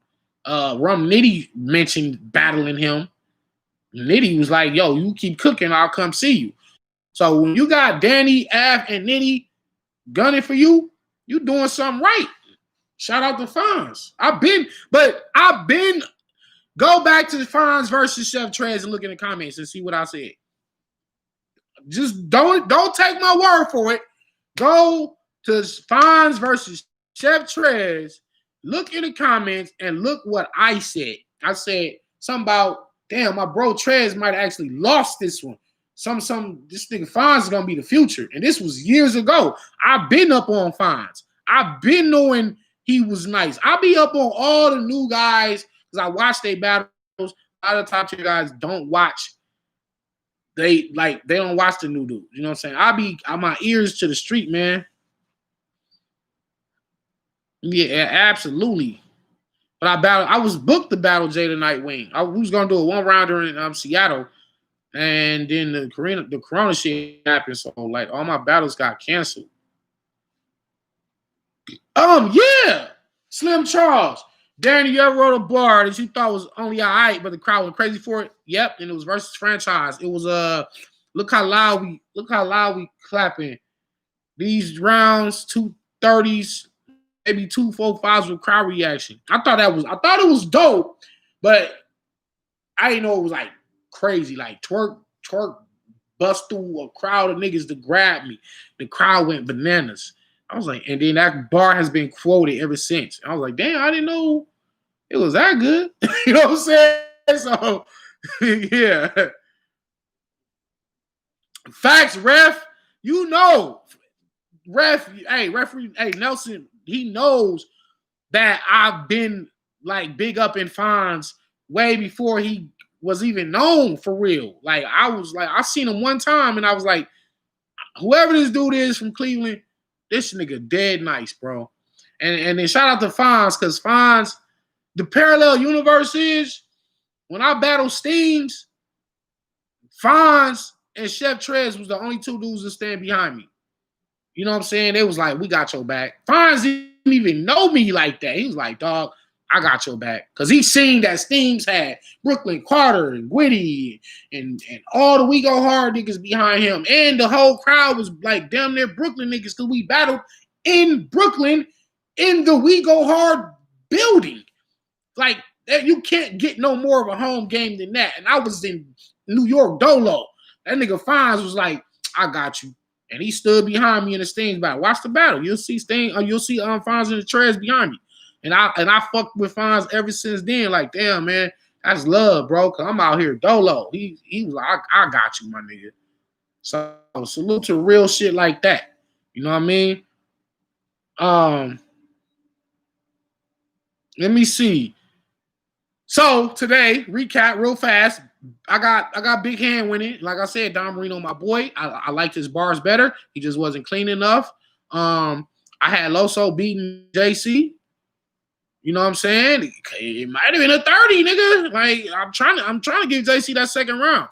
Rum Nitty mentioned battling him. Nitty was like, yo, you keep cooking, I'll come see you. So when you got Danny, Av, and Nitty gunning for you, you doing something right. Shout out to Fonz. Go back to the Fonz versus Chef Trez and look in the comments and see what I said. Just don't take my word for it. Go to Fonz versus Chef Trez, look in the comments and look what I said. I said something about, damn, my bro Trez might have actually lost this one. This nigga Fonz is gonna be the future. And this was years ago. I've been up on Fonz. I've been knowing he was nice. I'll be up on all the new guys because I watch their battles. A lot of top tier guys don't watch. They don't watch the new dudes. You know what I'm saying? I'm my ears to the street, man. Yeah, absolutely. But I was booked to battle Jada Nightwing. I was gonna do a 1-rounder in Seattle, and then the corona shit happened. So like all my battles got canceled. Yeah, Slim Charles. Danny, you ever wrote a bar that you thought was only all right, but the crowd went crazy for it? Yep, and it was versus franchise. It was look how loud we clapping. these rounds, 230s, maybe 245s with crowd reaction. I thought it was dope, but I didn't know it was like crazy, like twerk, bust through a crowd of niggas to grab me. The crowd went bananas. I was like, and then that bar has been quoted ever since. I was like, damn, I didn't know it was that good. You know what I'm saying? So, yeah. Facts, ref. You know, referee, hey, Nelson, he knows that I've been like big up in Fonz way before he was even known for real. Like I seen him one time and I was like, whoever this dude is from Cleveland, this nigga dead nice, bro. And then shout out to Fonz, because Fonz, the parallel universe is when I battle Steams, Fonz and Chef Trez was the only two dudes that stand behind me. You know what I'm saying? They was like, we got your back. Fonz didn't even know me like that. He was like, dog, I got your back. Because he seen that Steams had Brooklyn Carter and Gwitty and all the We Go Hard niggas behind him. And the whole crowd was like damn near Brooklyn niggas because we battled in Brooklyn in the We Go Hard building. Like, you can't get no more of a home game than that. And I was in New York Dolo. That nigga Fonz was like, I got you. And he stood behind me in the Stings battle. Watch the battle. You'll see Fonz in the trash behind me. And I fucked with Fonz ever since then. Like, damn, man, that's love, bro. Cause I'm out here dolo. He was like, I got you, my nigga. So salute to real shit like that. You know what I mean? Let me see. So today, recap real fast. I got Big Hand winning. Like I said, Don Marino, my boy. I liked his bars better. He just wasn't clean enough. I had Loso beating JC. You know what I'm saying? It might have been a 30, nigga. Like I'm trying to give JC that second round.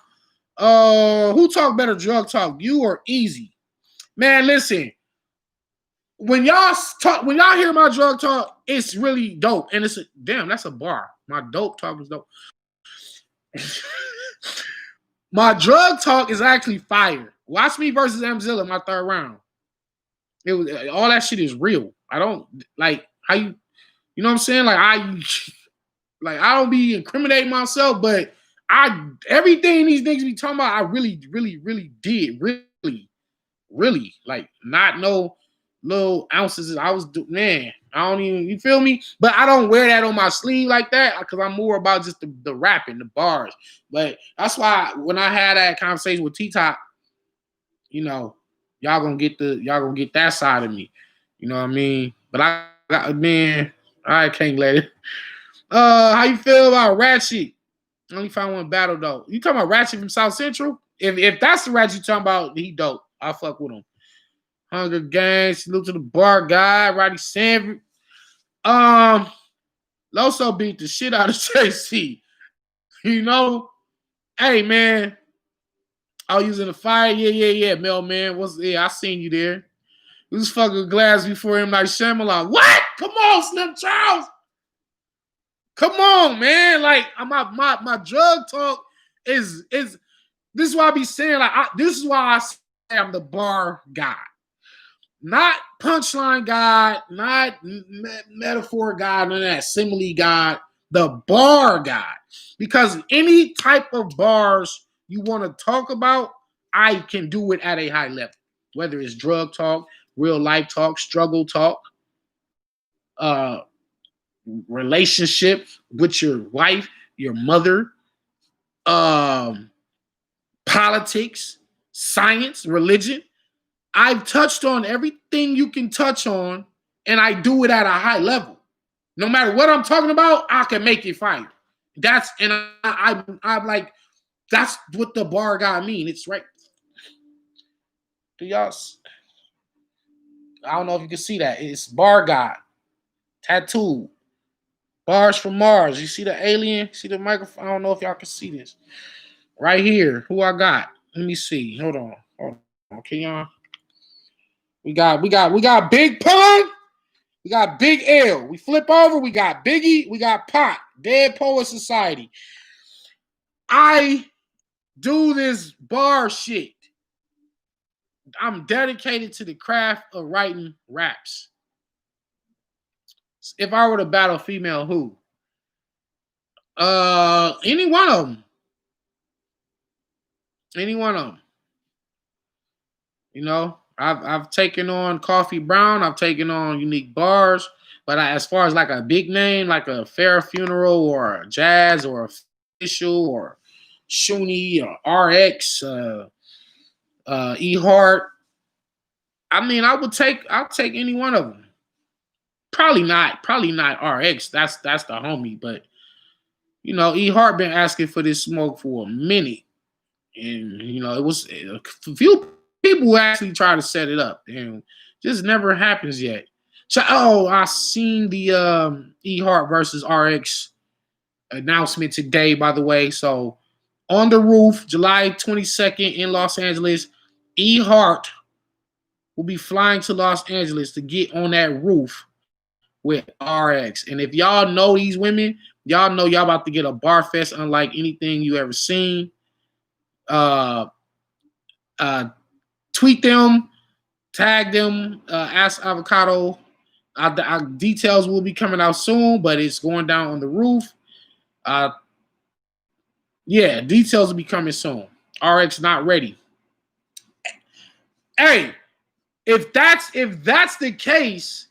Who talk better drug talk, you or Easy? Man, listen. When y'all hear my drug talk, it's really dope. And it's damn, that's a bar. My dope talk is dope. My drug talk is actually fire. Watch me versus Mzilla my third round. It was all that shit is real. I don't like how you know what I'm saying? Like I don't be incriminating myself, but everything these niggas be talking about, I really, really, really did. Really. Like not no little ounces. I don't even, you feel me? But I don't wear that on my sleeve like that because I'm more about just the rapping, the bars. But that's why when I had that conversation with T-Top, you know, y'all gonna get that side of me. You know what I mean? But I can't let it. How you feel about Ratchet? I only found one battle though. You talking about Ratchet from South Central? If that's the Ratchet you talking about, he dope. I'll fuck with him. Hunger Games, look to the bar guy, Roddy Sanford. Loso beat the shit out of JC. You know? Hey man. I was using the fire. Yeah, Mel man. I seen you there. You was fucking glass before him like Shyamalan. What? Come on, Slim Charles. Come on, man. Like my drug talk is this is why I be saying this is why I say I'm the bar guy. Not punchline God, not metaphor God, none of that simile God, the bar God. Because any type of bars you want to talk about, I can do it at a high level. Whether it's drug talk, real life talk, struggle talk, relationship with your wife, your mother, politics, science, religion. I've touched on everything you can touch on, and I do it at a high level. No matter what I'm talking about, I can make it fire. I'm like, that's what the bar guy mean. It's right. Do y'all? I don't know if you can see that. It's bar guy, tattoo, bars from Mars. You see the alien? See the microphone? I don't know if y'all can see this. Right here, who I got? Let me see. Hold on. Can y'all? We got Big Pun. We got Big L. We flip over. We got Biggie. We got Pac. Dead Poet Society. I do this bar shit I'm dedicated to the craft of writing raps. If I were to battle female, who? Any one of them. Any one of them. You know, I've taken on Coffee Brown. I've taken on Unique Bars. But as far as like a big name, like a Fair Funeral or a Jazz or Official or Shuni or RX, E Hart. I mean, I'll take any one of them. Probably not RX. That's the homie, but you know, E Hart been asking for this smoke for a minute, and you know, it was a few people who actually try to set it up, and just never happens yet. So, oh, I seen the E Hart versus RX announcement today, by the way. So, on the roof, July 22nd in Los Angeles, E Hart will be flying to Los Angeles to get on that roof with RX. And if y'all know these women, y'all know y'all about to get a bar fest unlike anything you ever seen. Uh, uh, Tweet them, tag them, ask Avocado. Details will be coming out soon, but it's going down on the roof. Uh, yeah, details will be coming soon. RX not ready. Hey, if that's the case,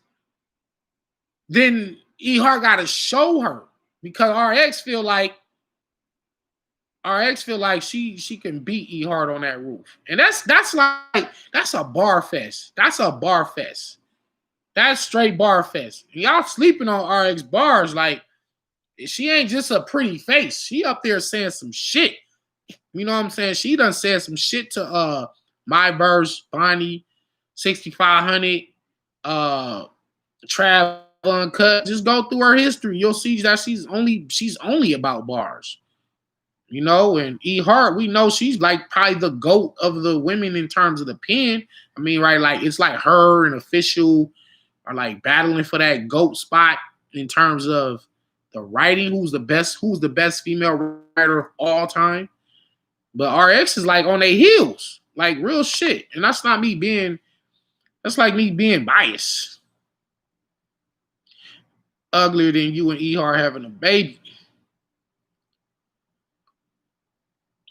then E Hart got to show her because RX feel like she can beat E Hart on that roof, and that's a bar fest. That's a bar fest. That's straight bar fest. And y'all sleeping on RX bars like she ain't just a pretty face. She up there saying some shit. You know what I'm saying? She done said some shit to My Verse, Bonnie, 6500, Trav Uncut. Just go through her history. You'll see that she's only about bars. You know, and E Hart, we know she's like probably the GOAT of the women in terms of the pen. I mean, right, like it's like her and Official are like battling for that GOAT spot in terms of the writing. Who's the best female writer of all time? But RX is like on their heels, like real shit. And that's like me being biased. Uglier than you and E Hart having a baby.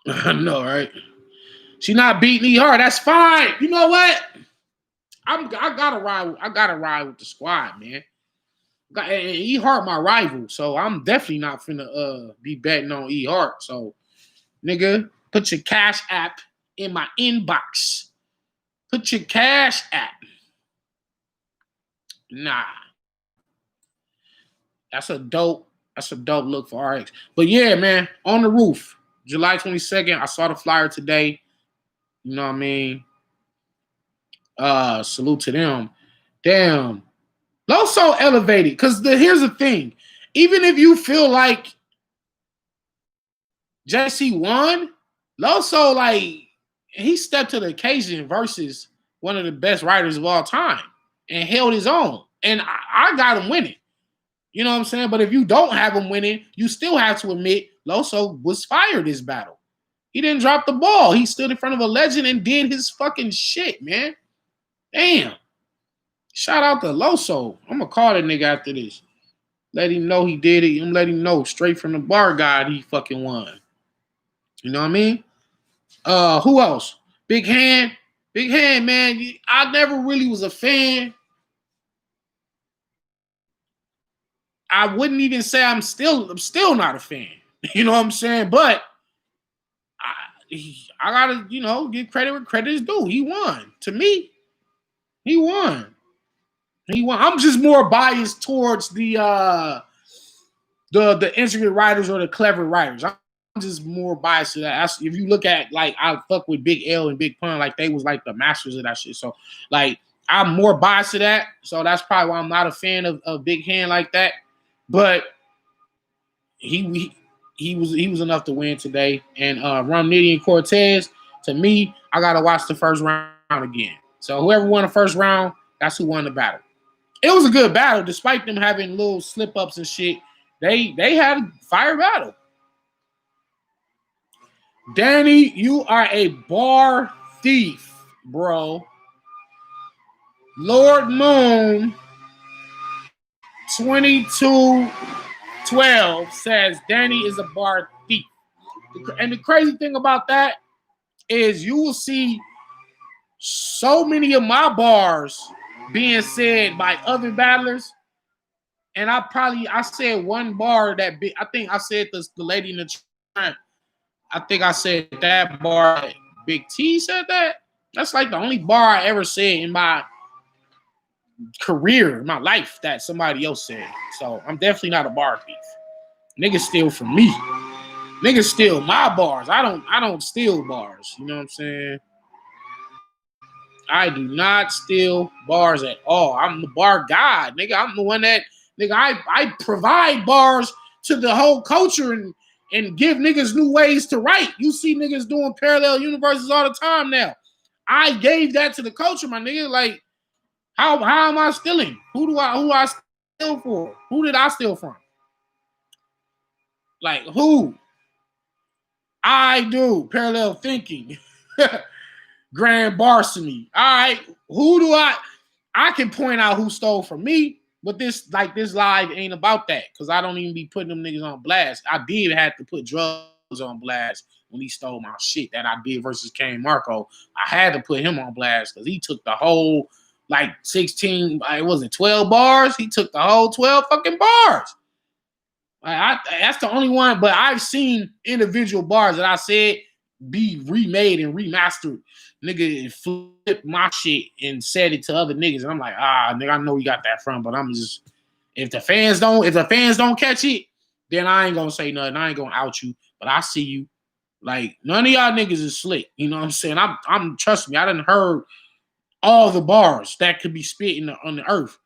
I know, right? She not beating E Hart. That's fine. You know what? I gotta ride with the squad, man. And E Hart my rival, so I'm definitely not finna be betting on E Hart. So, nigga, put your cash app in my inbox. Put your cash app. Nah. That's a dope look for RX. But yeah, man, on the roof, July 22nd. I saw the flyer today. You know what I mean? Salute to them. Damn. Loso elevated. Cause here's the thing. Even if you feel like JC won, Loso, like, he stepped to the occasion versus one of the best writers of all time and held his own. And I got him winning. You know what I'm saying? But if you don't have him winning, you still have to admit Loso was fired this battle. He didn't drop the ball. He stood in front of a legend and did his fucking shit, man. Damn. Shout out to Loso. I'm going to call that nigga after this. Let him know he did it. I'm letting him know straight from the bar guide he fucking won. You know what I mean? Who else? Big Hand. Big Hand, man. I never really was a fan. I wouldn't even say I'm still not a fan. You know what I'm saying? But I gotta, you know, give credit where credit is due. He won. To me, he won. He won. I'm just more biased towards the intricate writers or the clever writers. I'm just more biased to that. If you look at, like, I fuck with Big L and Big Pun, like they was like the masters of that shit. So like I'm more biased to that. So that's probably why I'm not a fan of Big Hand like that. But he was enough to win today. And Rum Nitty and Cortez, to me, I gotta watch the first round again. So whoever won the first round, that's who won the battle. It was a good battle, despite them having little slip ups and shit. They had a fire battle. Danny, you are a bar thief. bro. Lord Moon 2212 says Danny is a bar thief. And the crazy thing about that is you will see so many of my bars being said by other battlers. And I said one bar that I think I said the lady in the trunk. I think I said that bar that Big T said that. That's like the only bar I ever said in my career, my life, that somebody else said. So I'm definitely not a bar thief. Niggas steal from me. Niggas steal my bars. I don't steal bars. You know what I'm saying? I do not steal bars at all. I'm the bar god, nigga. I'm the one that nigga I provide bars to the whole culture and give niggas new ways to write. You see niggas doing parallel universes all the time now. I gave that to the culture, my nigga. Like, how am I stealing? Who I steal for? Who did I steal from? Like, who? I do parallel thinking. Grand Barsony. All right, who do I can point out who stole from me, but this live ain't about that because I don't even be putting them niggas on blast. I did have to put drugs on blast when he stole my shit that I did versus Kane Marco. I had to put him on blast because he took the whole 16, it wasn't 12 bars. He took the whole 12 fucking bars. That's the only one, but I've seen individual bars that I said be remade and remastered. Nigga flip my shit and said it to other niggas. And I'm like, nigga, I know you got that from, but I'm just, if the fans don't catch it, then I ain't gonna say nothing. I ain't gonna out you, but I see you. Like, none of y'all niggas is slick. You know what I'm saying? I'm trust me, I done heard all the bars that could be spit on the earth.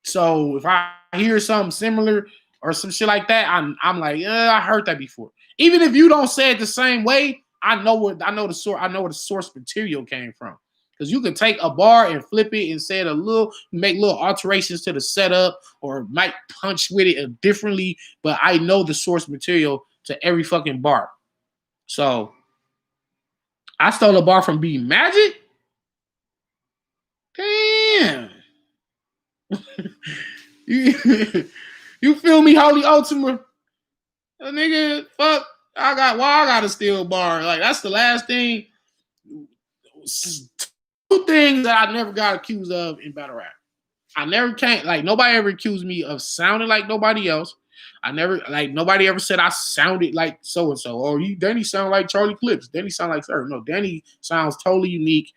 So if I hear something similar or some shit like that, I'm like, I heard that before. Even if you don't say it the same way, I know where the source material came from. Because you can take a bar and flip it and say it make little alterations to the setup, or might punch with it differently, but I know the source material to every fucking bar. So I stole a bar from B Magic. Damn. You feel me, Holy Ultima? Nigga, fuck. I gotta steal bar. Like, that's the last thing. Two things that I never got accused of in battle rap. I never nobody ever accused me of sounding like nobody else. Nobody ever said I sounded like so and so. Or Danny sound like Charlie Clips. Danny sound like Sir. No, Danny sounds totally unique.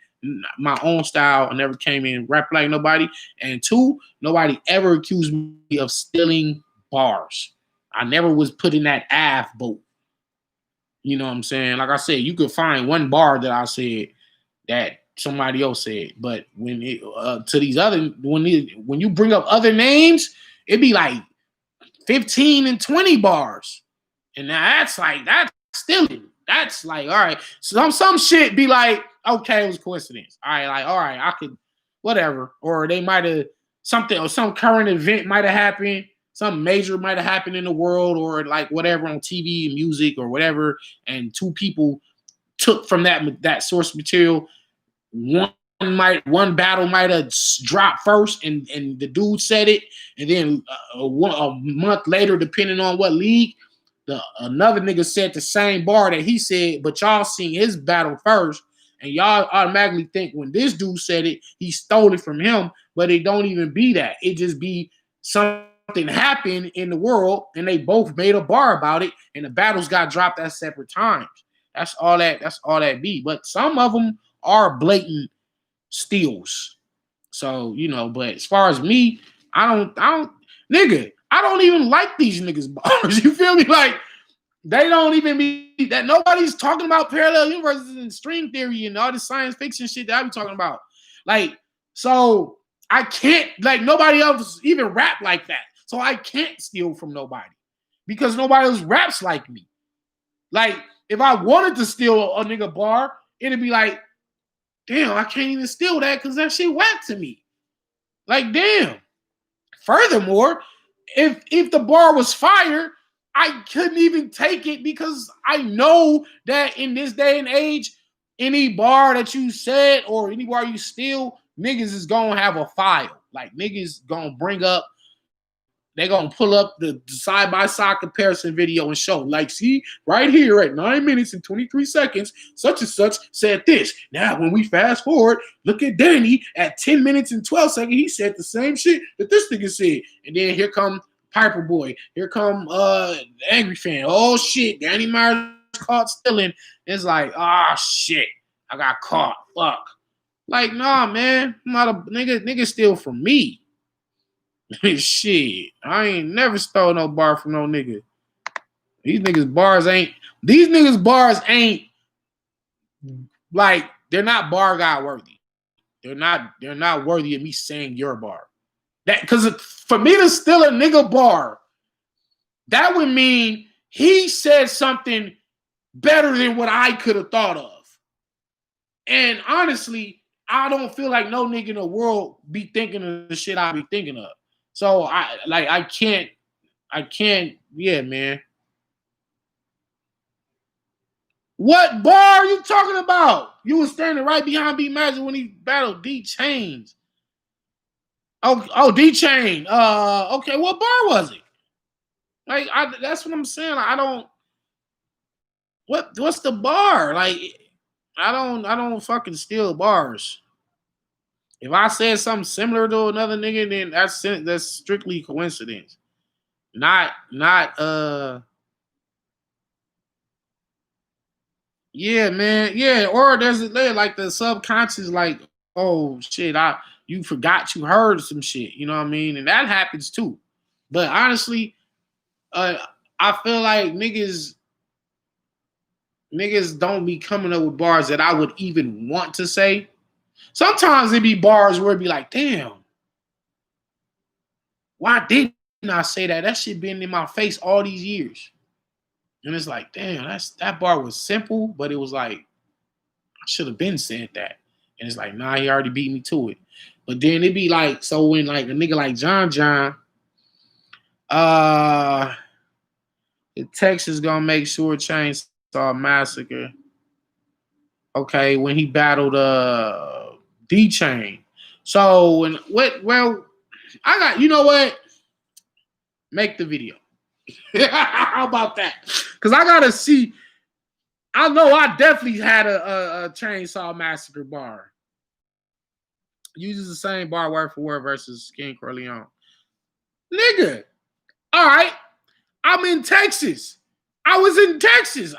My own style. I never came in rap like nobody. And two, nobody ever accused me of stealing bars. I never was put in that AF boat. You know what I'm saying? Like I said, you could find one bar that I said that somebody else said, but when when you bring up other names, it'd be like 15 and 20 bars, and now that's stealing. That's like, all right, some shit be like, okay, it was coincidence. All right, I could whatever, or they might have something, or some current event might have happened. Something major might have happened in the world, or like whatever on TV and music or whatever, and two people took from that source material. One battle might have dropped first, and the dude said it, and then a month later, depending on what league, another nigga said the same bar that he said, but y'all seen his battle first, and y'all automatically think when this dude said it, he stole it from him, but it don't even be that. It just be something happened in the world, and they both made a bar about it, and the battles got dropped at separate times. That's all that be. But some of them are blatant steals. So, but as far as me, I don't even like these niggas bars. You feel me? Like, they don't even be that. Nobody's talking about parallel universes and string theory and all this science fiction shit that I be talking about. Like, so I can't, nobody else even rap like that. So I can't steal from nobody because nobody else raps like me. Like, if I wanted to steal a nigga bar, it'd be like, damn, I can't even steal that because that shit whack to me. Like, damn. Furthermore, if the bar was fire, I couldn't even take it because I know that in this day and age, any bar that you said or any bar you steal, niggas is gonna have a file. Like niggas gonna bring up, they gonna pull up the side by side comparison video and show, like, see, right here at 9 minutes and 23 seconds, such and such said this. Now, when we fast forward, look at Danny at 10 minutes and 12 seconds. He said the same shit that this nigga said. And then here come Piper Boy. Here come Angry Fan. Oh shit, Danny Myers caught stealing. It's like, ah, shit, I got caught. Fuck. Like, nah, man, I'm not a nigga steal from me. Shit, I ain't never stole no bar from no nigga. These niggas bars ain't like, they're not bar guy worthy. They're not worthy of me saying your bar. That, because for me to steal a nigga bar, that would mean he said something better than what I could have thought of. And honestly, I don't feel like no nigga in the world be thinking of the shit I be thinking of. So I can't, yeah, man. What bar are you talking about? You was standing right behind B Magic when he battled D Chains. Oh, D Chain. Okay, what bar was it? Like, that's what I'm saying. I don't. What's the bar? Like, I don't fucking steal bars. If I said something similar to another nigga, then that's strictly coincidence. Not yeah, man. Yeah, or there's like the subconscious, like, oh shit, you forgot you heard some shit, you know what I mean? And that happens too. But honestly, I feel like niggas don't be coming up with bars that I would even want to say. Sometimes it be bars where it be like, damn, why didn't I say that? That shit been in my face all these years. And it's like, damn, that bar was simple, but it was like, I should have been said that. And it's like, nah, he already beat me to it. But then it be like, so when like a nigga like John, the Texas gonna make sure Chainsaw Massacre. Okay, when he battled D Chain. So when I got, you know what? Make the video. How about that? Because I gotta see. I know I definitely had a Chainsaw Massacre bar. Uses the same bar word for word versus King Corleone. Nigga. All right. I'm in Texas. I was in Texas.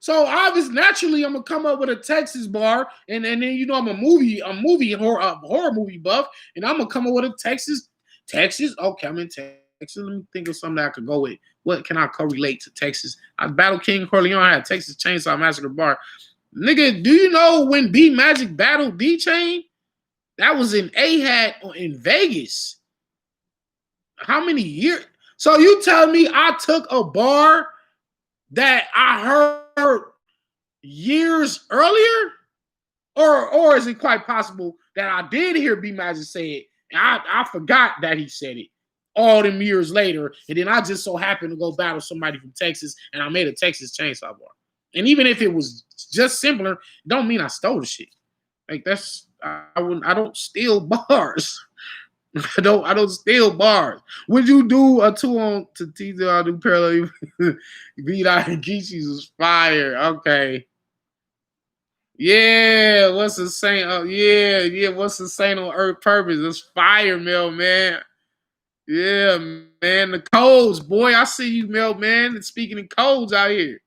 So obviously, naturally, I'm gonna come up with a Texas bar, and then you know I'm a horror movie buff, and I'm gonna come up with a Texas. Okay, I'm in Texas. Let me think of something that I could go with. What can I correlate to Texas? I battled King Corleone. I had Texas Chainsaw Massacre bar. Nigga, do you know when B Magic battled D Chain? That was in A-Hat in Vegas. How many years? So you tell me I took a bar that I heard years earlier? Or is it quite possible that I did hear B Magic say it, and I forgot that he said it all them years later, and then I just so happened to go battle somebody from Texas, and I made a Texas Chainsaw bar. And even if it was just simpler, don't mean I stole the shit. Like, that's, I don't steal bars. I don't steal bars. Would you do a 2-on to teaser? I'll do parallel. Beat out and Geechies was fire. Okay. Yeah, what's the saint? Yeah. What's the saint on Earth purpose? It's fire, Mel, man. Yeah, man. The codes, boy. I see you, Mel, man. And speaking in codes out here.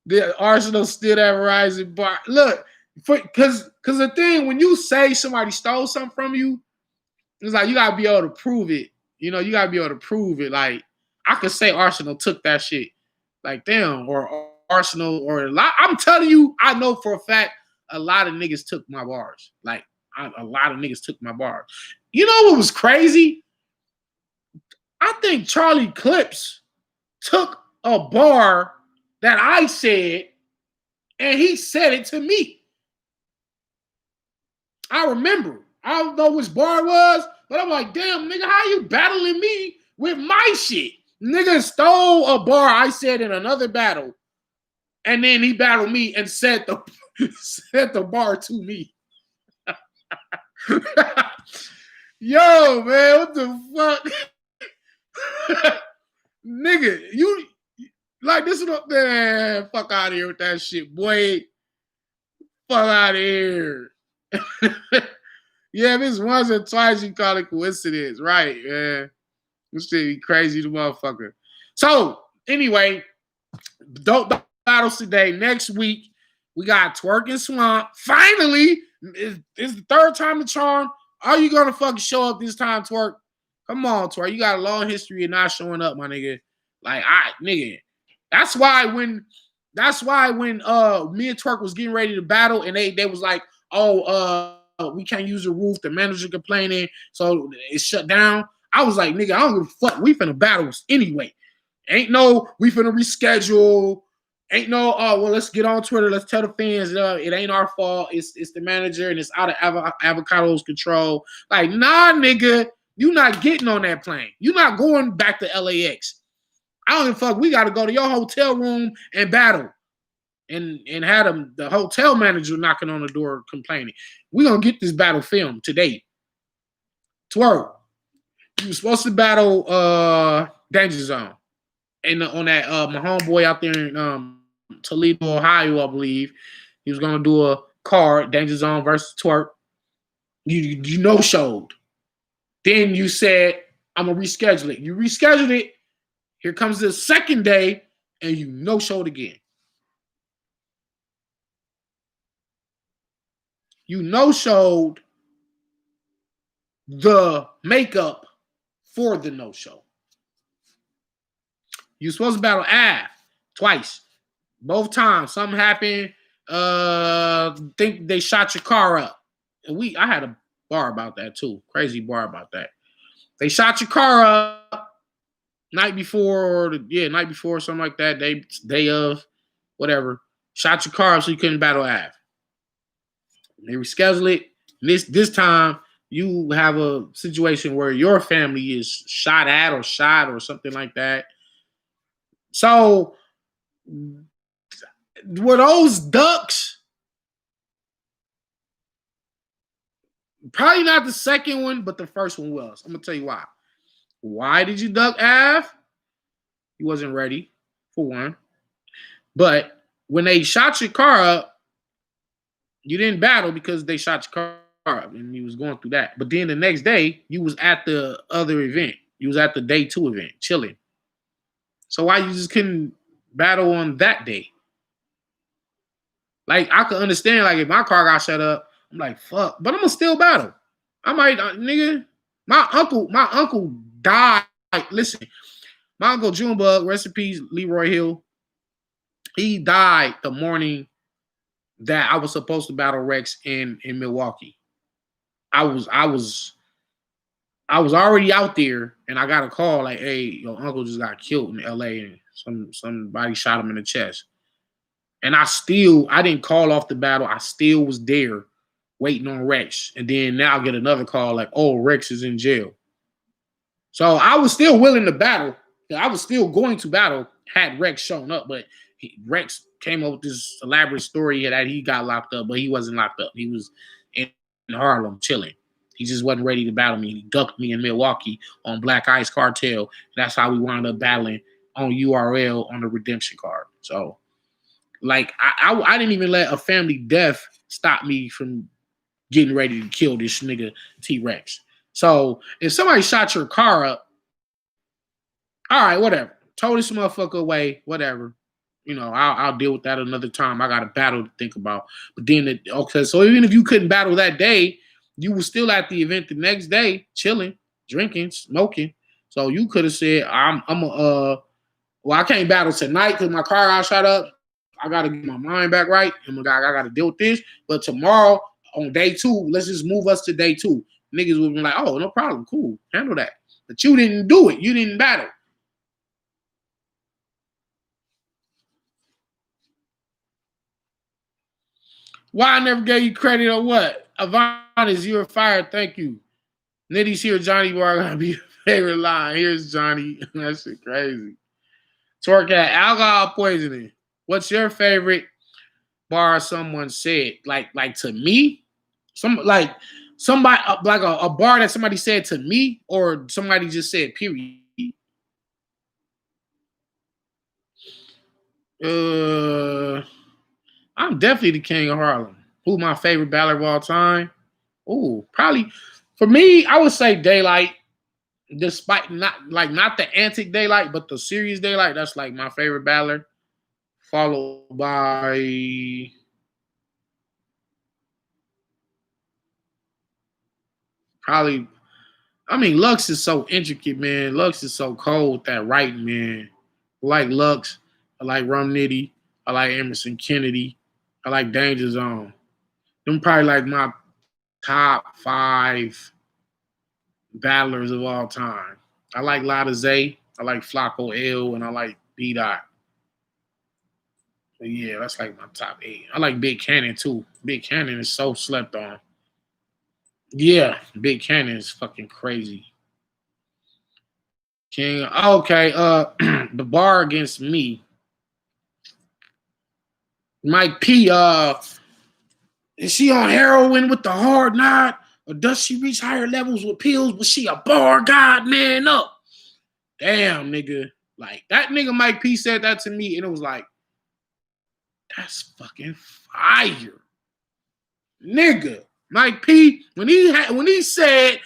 The Arsenal still that rising bar. Look, because the thing, when you say somebody stole something from you, it's like you gotta be able to prove it. You know, you gotta be able to prove it. Like, I could say Arsenal took that shit. Like, damn, or Arsenal, or a lot. I'm telling you, I know for a fact a lot of niggas took my bars. Like, a lot of niggas took my bars. You know what was crazy? I think Charlie Clips took a bar that I said, and he said it to me. I remember. I don't know which bar it was, but I'm like, damn, nigga, how you battling me with my shit? Nigga stole a bar I said in another battle, and then he battled me and said Set the bar to me. Yo, man, what the fuck? Nigga, you like this one up there. Fuck out of here with that shit, boy. Fuck out of here. Yeah, if it's once or twice, you call it coincidence. Right, man. This shit be crazy, the motherfucker. So, anyway, dope battles today. Next week, we got Twerk and Swamp. Finally, it's the third time the charm. Are you gonna fucking show up this time, Twerk? Come on, Twerk. You got a long history of not showing up, my nigga. Like, nigga. That's why when me and Twerk was getting ready to battle, and they was like, oh, we can't use the roof. The manager complaining, so it's shut down. I was like, nigga, I don't give a fuck. We finna battle anyway. Ain't no we finna reschedule. Ain't no, oh, well, let's get on Twitter. Let's tell the fans it ain't our fault. It's the manager, and it's out of Avocado's control. Like, nah, nigga, you not getting on that plane. You not going back to LAX. I don't give a fuck. We got to go to your hotel room and battle. And had the hotel manager knocking on the door complaining. We're going to get this battle filmed today. Twerk, you were supposed to battle Danger Zone. And on that, my homeboy out there in Toledo, Ohio, I believe, he was going to do a card, Danger Zone versus Twerk. You no-showed. Then you said, I'm going to reschedule it. You rescheduled it. Here comes the second day, and you no-showed again. You no-showed the makeup for the no-show. You supposed to battle Av twice. Both times. Something happened. Think they shot your car up. And I had a bar about that too. Crazy bar about that. They shot your car up night before, something like that. Day of, whatever. Shot your car up so you couldn't battle Av. They reschedule it. This time, you have a situation where your family is shot or something like that. So, were those ducks? Probably not the second one, but the first one was. I'm going to tell you why. Why did you duck Av? He wasn't ready, for one. But when they shot your car up, you didn't battle because they shot your car up, and you was going through that. But then the next day, you was at the other event. You was at the day 2 event, chilling. So why you just couldn't battle on that day? Like, I could understand, like, if my car got shut up, I'm like, fuck. But I'm going to still battle. I might, nigga. My uncle died. Listen, my uncle Junebug, rest in peace, Leroy Hill. He died the morning that I was supposed to battle Rex in Milwaukee. I was already out there, and I got a call like, hey, your uncle just got killed in LA, and somebody shot him in the chest. And I didn't call off the battle. I still was there waiting on Rex. And then now I get another call like, oh, Rex is in jail. So I was still willing to battle. I was still going to battle had Rex shown up. But Rex came up with this elaborate story that he got locked up, but he wasn't locked up. He was in Harlem chilling. He just wasn't ready to battle me. He ducked me in Milwaukee on Black Ice Cartel. That's how we wound up battling on URL on the redemption card. So, like, I didn't even let a family death stop me from getting ready to kill this nigga T-Rex. So, if somebody shot your car up, all right, whatever. Told this motherfucker away, whatever. You know, I'll deal with that another time. I got a battle to think about. But then, so even if you couldn't battle that day, you were still at the event the next day, chilling, drinking, smoking. So you could have said, well, I can't battle tonight because my car got shot up. I got to get my mind back right. I got to deal with this. But tomorrow on day 2, let's just move us to day 2. Niggas would be like, oh, no problem. Cool. Handle that. But you didn't do it. You didn't battle. Why I never gave you credit or what? Avanis, you're fired. Thank you. Nitty's here. Johnny Bar gotta be your favorite line. Here's Johnny. That shit crazy. Twerk at alcohol poisoning. What's your favorite bar someone said, like to me, somebody like a bar that somebody said to me, or somebody just said period. Uh, I'm definitely the king of Harlem. Who's my favorite baller of all time? Ooh, probably for me, I would say Daylight. Despite not the antic Daylight, but the serious Daylight. That's like my favorite baller. Followed by probably. I mean, Lux is so intricate, man. Lux is so cold with that writing, man. I like Lux. I like Rum Nitty. I like Emerson Kennedy. I like Danger Zone. Them probably like my top 5 battlers of all time. I like Lotta Zay. I like Flacco L, and I like B Dot. But yeah, that's like my top 8. I like Big Cannon too. Big Cannon is so slept on. Yeah, Big Cannon is fucking crazy. King. Okay, the bar against me. Mike P. Is she on heroin with the hard knot? Or does she reach higher levels with pills? Was she a bar god man up? Damn, nigga. Like that nigga Mike P said that to me, and it was like, that's fucking fire. Nigga. Mike P, when he said,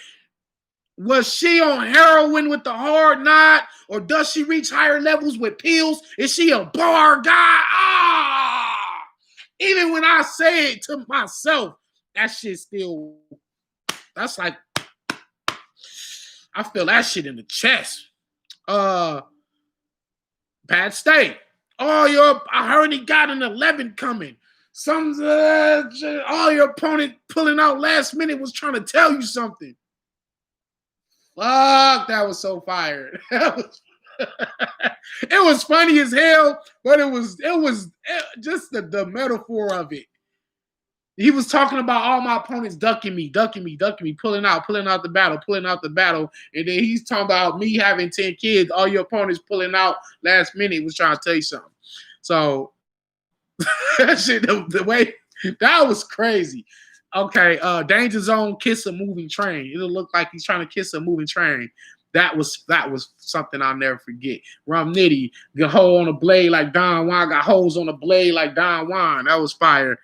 was she on heroin with the hard knot, or does she reach higher levels with pills? Is she a bar guy? Ah! Even when I say it to myself, that shit still, that's like, I feel that shit in the chest. Bad State. I heard he got an 11 coming. All your opponent pulling out last minute was trying to tell you something. Fuck, that was so fired. It was funny as hell, but it was just the metaphor of it. He was talking about all my opponents ducking me, pulling out the battle. And then he's talking about me having 10 kids, all your opponents pulling out last minute, was trying to tell you something. So that shit, the way, that was crazy. Okay, Danger Zone, kiss a moving train. It'll look like he's trying to kiss a moving train. That was something I'll never forget. Rum Nitty, got hole on a blade like Don Juan, got holes on a blade like Don Juan. That was fire.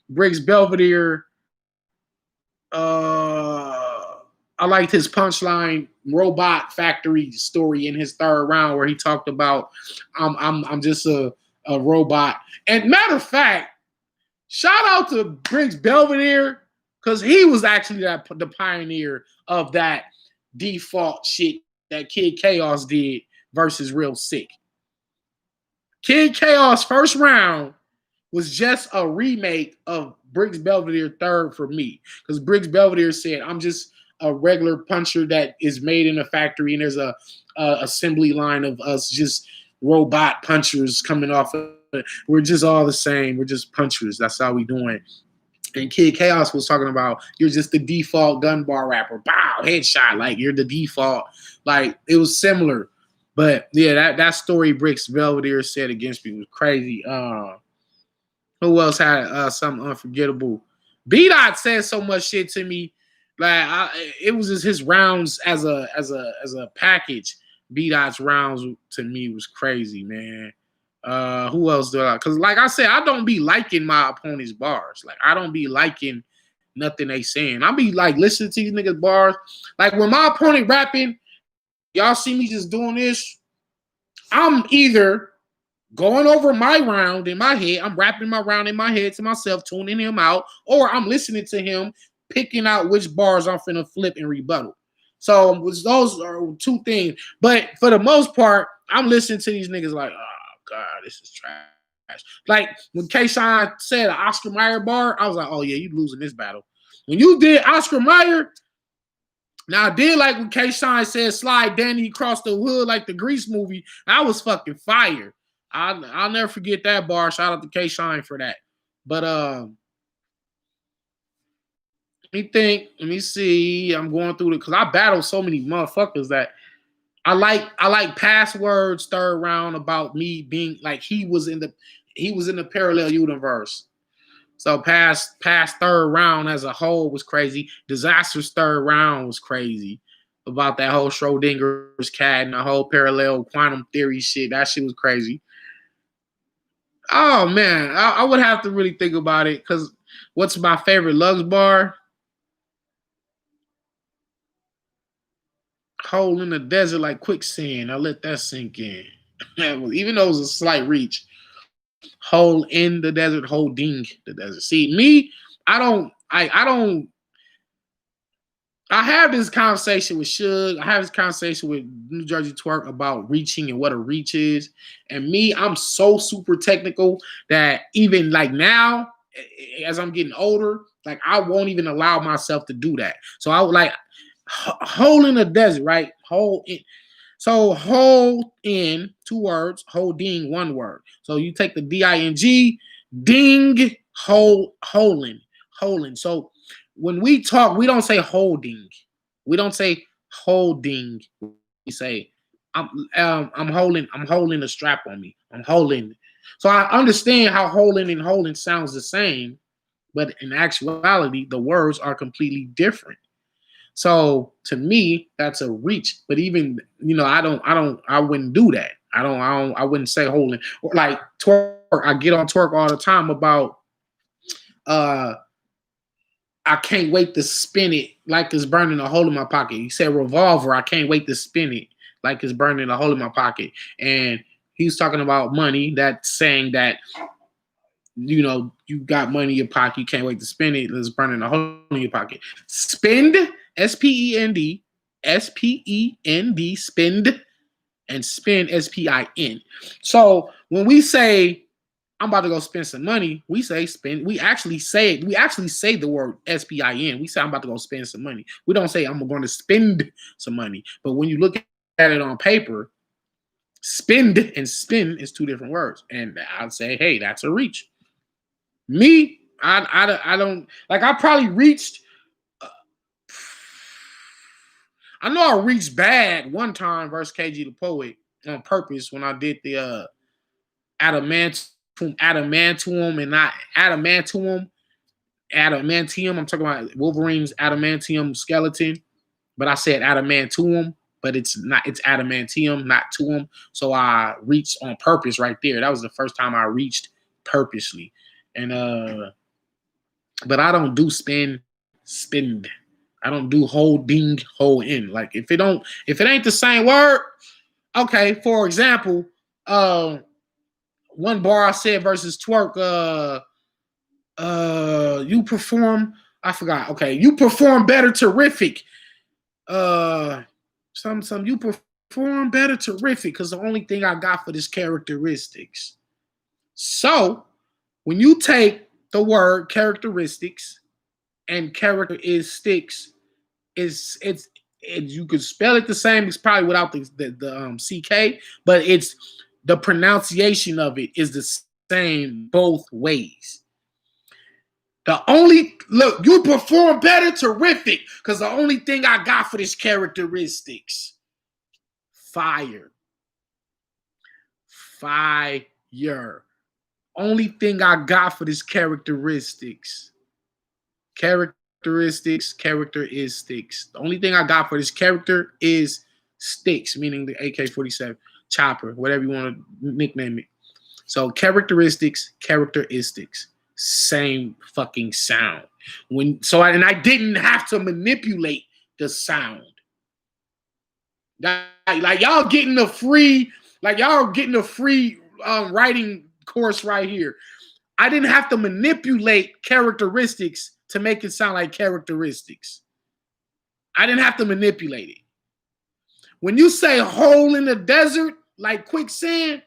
Briggs Belvedere. I liked his punchline robot factory story in his third round where he talked about I'm just a robot. And matter of fact, shout out to Briggs Belvedere, because he was actually the pioneer of that default shit that Kid Chaos did versus Real Sick. Kid Chaos first round was just a remake of Briggs Belvedere third for me, because Briggs Belvedere said, I'm just a regular puncher that is made in a factory, and there's a assembly line of us just robot punchers coming off of it. We're just all the same. We're just punchers. That's how we doing. And Kid Chaos was talking about, you're just the default gun bar rapper. Bow, headshot. Like, you're the default. Like, it was similar. But yeah, that story Briggs Belvedere said against me was crazy. Who else had something unforgettable? B-Dot said so much shit to me. Like, it was just his rounds as a package. B-Dot's rounds to me was crazy, man. Who else do I like? Because like I said, I don't be liking my opponent's bars. Like, I don't be liking nothing they saying. I be like listening to these niggas bars. Like, when my opponent rapping, y'all see me just doing this, I'm either going over my round in my head, I'm rapping my round in my head to myself, tuning him out, or I'm listening to him, picking out which bars I'm finna flip and rebuttal. So those are two things. But for the most part, I'm listening to these niggas like, oh God, this is trash. Like when K-Shine said an Oscar Mayer bar, I was like, oh yeah, you losing this battle. When you did Oscar Mayer, now I did like when K-Shine said slide Danny across the hood like the Grease movie. That was fucking fire. I'll never forget that bar. Shout out to K-Shine for that. But let me see. I'm going through it because I battled so many motherfuckers that I like passwords third round about me being like he was in the parallel universe. So past third round as a whole was crazy. Disaster's third round was crazy about that whole Schrodinger's cat and the whole parallel quantum theory shit. That shit was crazy. Oh man, I would have to really think about it because what's my favorite Lux bar? Hole in the desert like quicksand. I let that sink in. Even though it was a slight reach. Hole in the desert, holding the desert. See, me, I don't I have this conversation with Suge. I have this conversation with New Jersey Twerk about reaching and what a reach is. And me, I'm so super technical that even like now, as I'm getting older, like I won't even allow myself to do that. So I would like hole in the desert, right? Hole in. So hole in, two words, holding, one word. So you take the D-I-N-G, ding, holing. So when we talk, we don't say holding. We don't say holding. We say I'm holding a strap on me. I'm holding. So I understand how holding and holding sounds the same, but in actuality, the words are completely different. So to me, that's a reach. But even I wouldn't do that. I wouldn't say holding or like twerk. I get on twerk all the time about uh I can't wait to spin it like it's burning a hole in my pocket. He said revolver. I can't wait to spin it like it's burning a hole in my pocket. And he's talking about money. That's saying that you got money in your pocket. You can't wait to spend it. It's burning a hole in your pocket. Spend, S-P-E-N-D, S-P-E-N-D, spend, and spend, S-P-I-N. So when we say I'm about to go spend some money, we say spend. We actually say the word S-P-I-N. We say I'm about to go spend some money. We don't say I'm going to spend some money. But when you look at it on paper, spend and spin is two different words. And I'd say, hey, that's a reach. Me, I don't like. I probably reached. I know I reached bad one time versus KG the Poet on purpose when I did the adamantium and not adamantium. I'm talking about Wolverine's adamantium skeleton, but I said adamantium, but it's not. It's adamantium, not tuum. So I reached on purpose right there. That was the first time I reached purposely, and but I don't do spend. I don't do holding, hold in. Like if it ain't the same word, okay. For example, one bar I said versus twerk, you perform, I forgot. Okay, you perform better, terrific. Some you perform better, terrific, because the only thing I got for this characteristics. So when you take the word characteristics and character is sticks, it's you could spell it the same. It's probably without the CK, but it's the pronunciation of it is the same both ways. The only look, you perform better, terrific, because the only thing I got for this characteristics, fire. Only thing I got for this characteristics. Character is sticks. The only thing I got for this character is sticks, meaning the AK-47, chopper, whatever you want to nickname it. So characteristics, same fucking sound. And I didn't have to manipulate the sound. Like y'all getting a free writing course right here. I didn't have to manipulate characteristics to make it sound like characteristics. I didn't have to manipulate it. When you say hole in the desert, like quicksand,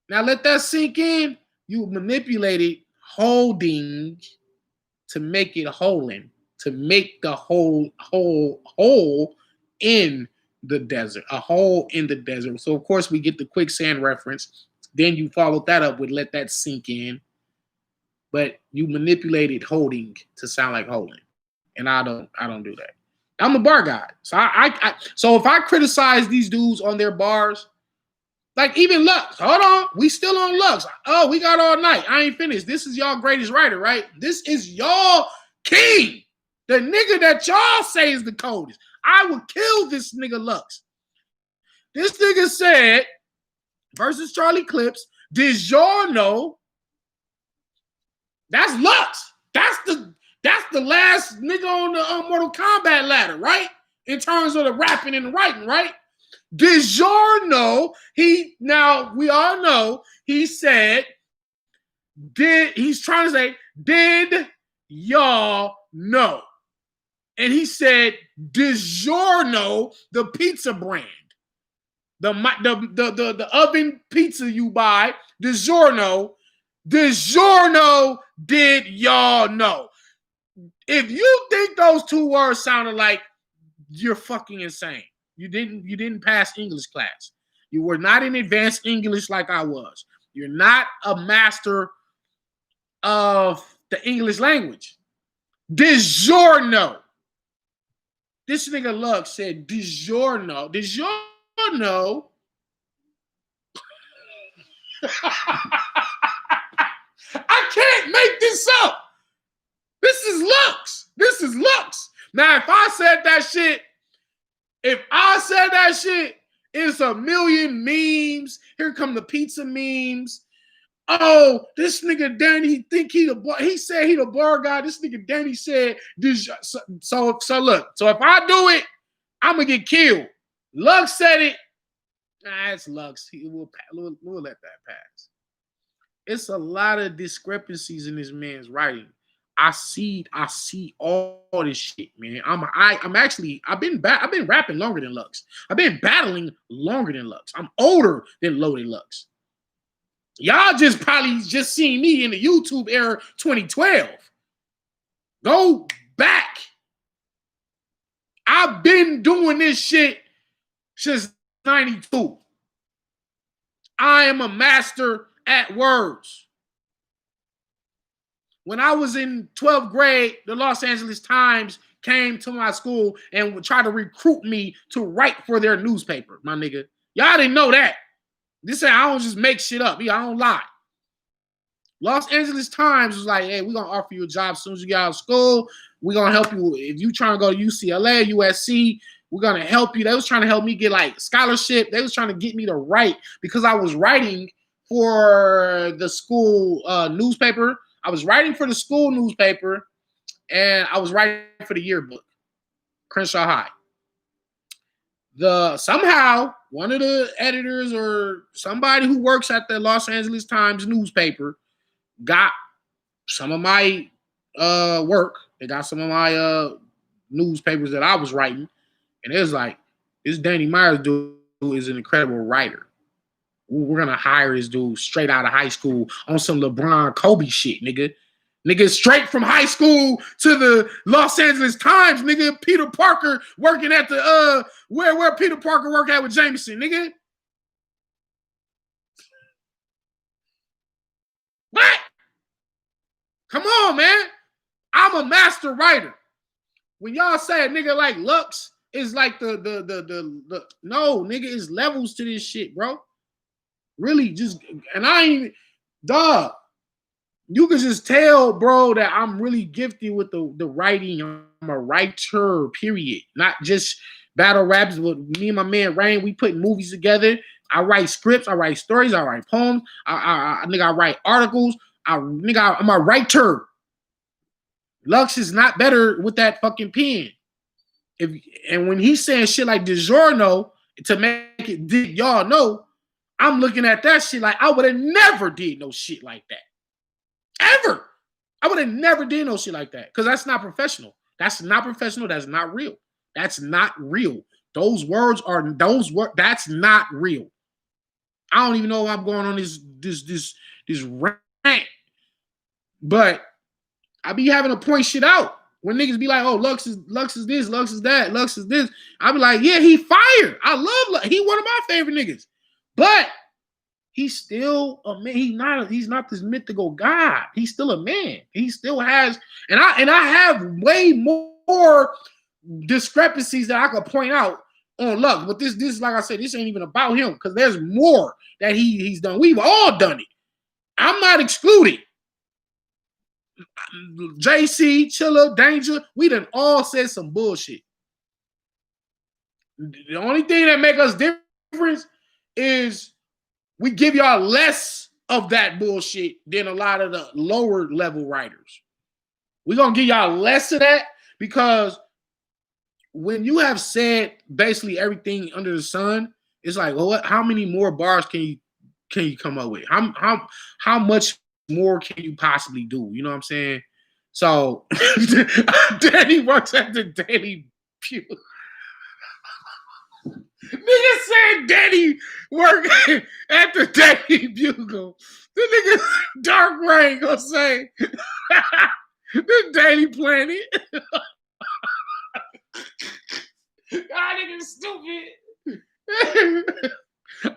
now let that sink in. You manipulated holding to make it holing, to make the hole in the desert, a hole in the desert. So of course we get the quicksand reference. Then you followed that up with let that sink in. But you manipulated holding to sound like holding. And I don't do that. I'm a bar guy. So if I criticize these dudes on their bars, like even Lux, hold on, we still on Lux. Oh, we got all night. I ain't finished. This is y'all greatest writer, right? This is y'all king. The nigga that y'all say is the coldest. I would kill this nigga Lux. This nigga said, versus Charlie Clips, did y'all know? That's Lux. That's the last nigga on the Mortal Kombat ladder, right? In terms of the rapping and the writing, right? Did y'all know? We all know he said, he's trying to say, did y'all know? And he said, DiGiorno, the pizza brand. The oven pizza you buy, DiGiorno, did y'all know? If you think those two words sounded like, you're fucking insane. You didn't pass English class. You were not in advanced English like I was. You're not a master of the English language. DiGiorno. This nigga Lux said DiGiorno. DiGiorno. I can't make this up. This is Lux. Now, if I said that shit, it's a million memes. Here come the pizza memes. Oh, this nigga Danny think he the bar. He said he the bar guy. This nigga Danny said this. So look. So if I do it, I'm gonna get killed. Lux said it. Nah, it's Lux. We'll let that pass. It's a lot of discrepancies in this man's writing. I see all this shit, man. I've been rapping longer than Lux. I've been battling longer than Lux. I'm older than Loaded Lux. Y'all just probably just seen me in the YouTube era 2012. Go back. I've been doing this shit since 92. I am a master at words. When I was in 12th grade, the Los Angeles Times came to my school and would try to recruit me to write for their newspaper, my nigga. Y'all didn't know that. This ain't, I don't just make shit up. I don't lie. Los Angeles Times was like, hey, we're going to offer you a job as soon as you get out of school. We're going to help you. If you trying to go to UCLA, USC, we're going to help you. They was trying to help me get like scholarship. They was trying to get me to write because I was writing for the school newspaper. I was writing for the school newspaper, and I was writing for the yearbook, Crenshaw High. Somehow one of the editors or somebody who works at the Los Angeles Times newspaper got some of my work. They got some of my newspapers that I was writing, and it was like, this Danny Myers dude is an incredible writer. We're gonna hire this dude straight out of high school on some LeBron Kobe shit, nigga. Nigga, straight from high school to the Los Angeles Times, nigga. Peter Parker working at the where Peter Parker work at with Jameson, nigga. What? Come on, man. I'm a master writer. When y'all say a nigga like Lux is like the no, nigga, it's levels to this shit, bro. Really, and I ain't, dog. You can just tell, bro, that I'm really gifted with the writing. I'm a writer, period. Not just battle raps. With me and my man Rain, we put movies together. I write scripts. I write stories. I write poems. I write articles. I'm a writer. Lux is not better with that fucking pen. And when he's saying shit like DiGiorno to make it, did y'all know? I'm looking at that shit like I would have never did no shit like that. Ever. I would have never did no shit like that. Because that's not professional. That's not professional. That's not real. That's not real. That's not real. I don't even know why I'm going on this rant. But I be having to point shit out. When niggas be like, oh, Lux is this, Lux is that, Lux is this. I be like, yeah, he fired. I love Lux. He one of my favorite niggas. But he's still a man. He's not this mythical god. He's still a man. He still has, and I have way more discrepancies that I could point out on Luck. But this, like I said, this ain't even about him because there's more that he's done. We've all done it. I'm not excluded. JC, Chilla, Danger, we done all said some bullshit. The only thing that make us different is we give y'all less of that bullshit than a lot of the lower level writers. We're going to give y'all less of that because when you have said basically everything under the sun, it's like, well, how many more bars can you come up with? How much more can you possibly do? You know what I'm saying? So Danny works at the Daily Bugle. Nigga said Danny work at the Daily Bugle. The nigga Dark Rain gonna say the Daily Planet. God, nigga stupid.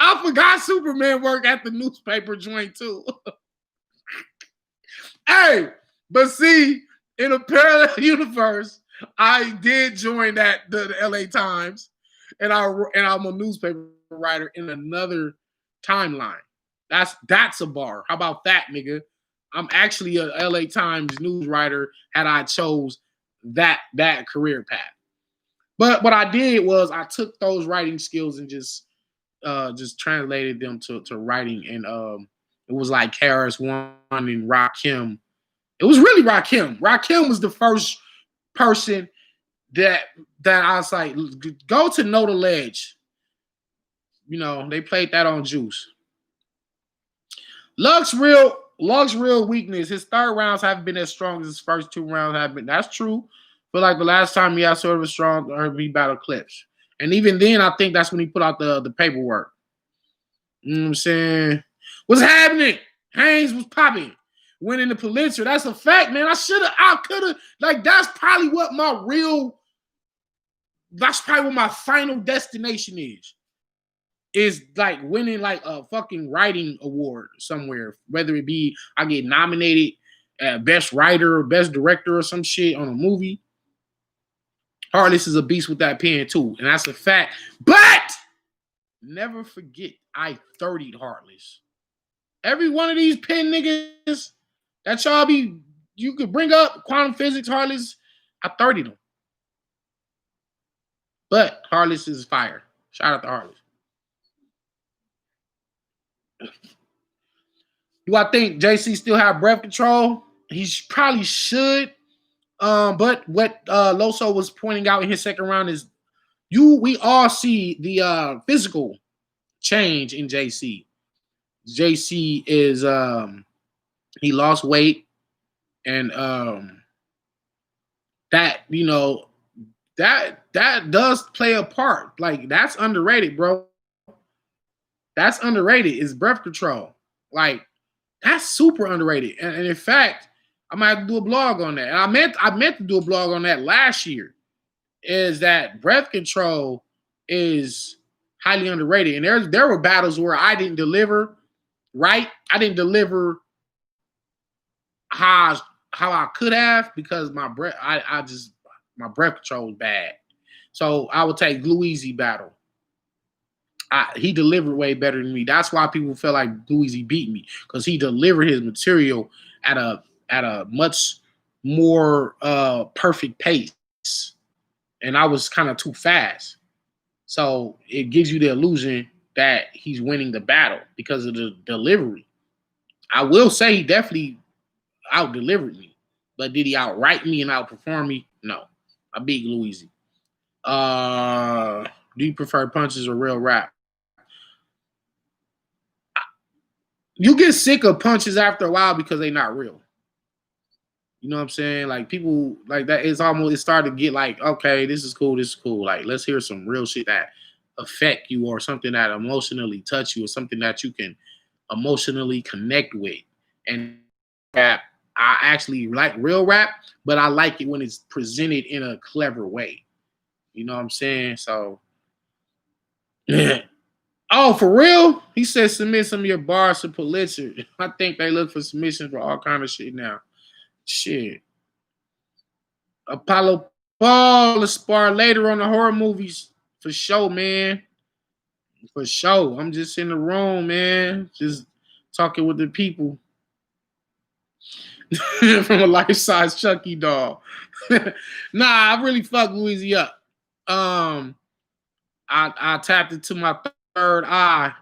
I forgot Superman work at the newspaper joint too. Hey, but see, in a parallel universe, I did join the LA Times, and I'm a newspaper writer in another timeline. That's a bar. How about that, nigga? I'm actually a LA Times news writer had I chose that career path. But what I did was I took those writing skills and just translated them to writing, and it was like Karis One and Rakim. It was really Rakim. Rakim was the first person that I was like, go to Know the Ledge. You know, they played that on Juice. Luck's real weakness. His third rounds haven't been as strong as his first two rounds have been. That's true. But like the last time he had sort of a strong R&B battle clips. And even then, I think that's when he put out the paperwork. You know what I'm saying? What's happening? Haynes was popping. Winning the Pulitzer. That's a fact, man. I could have, like, that's probably what my final destination is like winning like a fucking writing award somewhere, whether it be I get nominated best writer or best director or some shit on a movie. Heartless is a beast with that pen too, and that's a fact. But never forget, I 30'd Heartless. Every one of these pen niggas that you could bring up, quantum physics, Heartless, I 30'd them. But Heartless is fire. Shout out to Heartless. Do I think JC still have breath control? He probably should. But what Loso was pointing out in his second round is we all see the physical change in JC. JC is he lost weight, and that, you know, that does play a part. Like, that's underrated, bro. That's underrated. Is breath control. Like, that's super underrated. And in fact, I might have to do a blog on that. And I meant to do a blog on that last year. Is that breath control is highly underrated. And there were battles where I didn't deliver right. I didn't deliver how I could have because my breath control was bad. So I would take Glue Easy battle. He delivered way better than me. That's why people feel like Glue Easy beat me, because he delivered his material at a much more perfect pace, and I was kind of too fast. So it gives you the illusion that he's winning the battle because of the delivery. I will say he definitely out-delivered me, but did he outright me and outperform me? No. I beat Glue Easy. Do you prefer punches or real rap? You get sick of punches after a while because they're not real. You know what I'm saying? Like, people like that, it started to get like, okay, this is cool. Like, let's hear some real shit that affect you, or something that emotionally touch you, or something that you can emotionally connect with. And rap, I actually like real rap, but I like it when it's presented in a clever way. You know what I'm saying? So, oh, for real? He said submit some of your bars to Pulitzer. I think they look for submissions for all kind of shit now. Shit. Apollo Paul, let's spar later on the horror movies for sure, man. For sure. I'm just in the room, man. Just talking with the people from a life-size Chucky doll. Nah, I really fucked Louise up. I tapped into my third eye.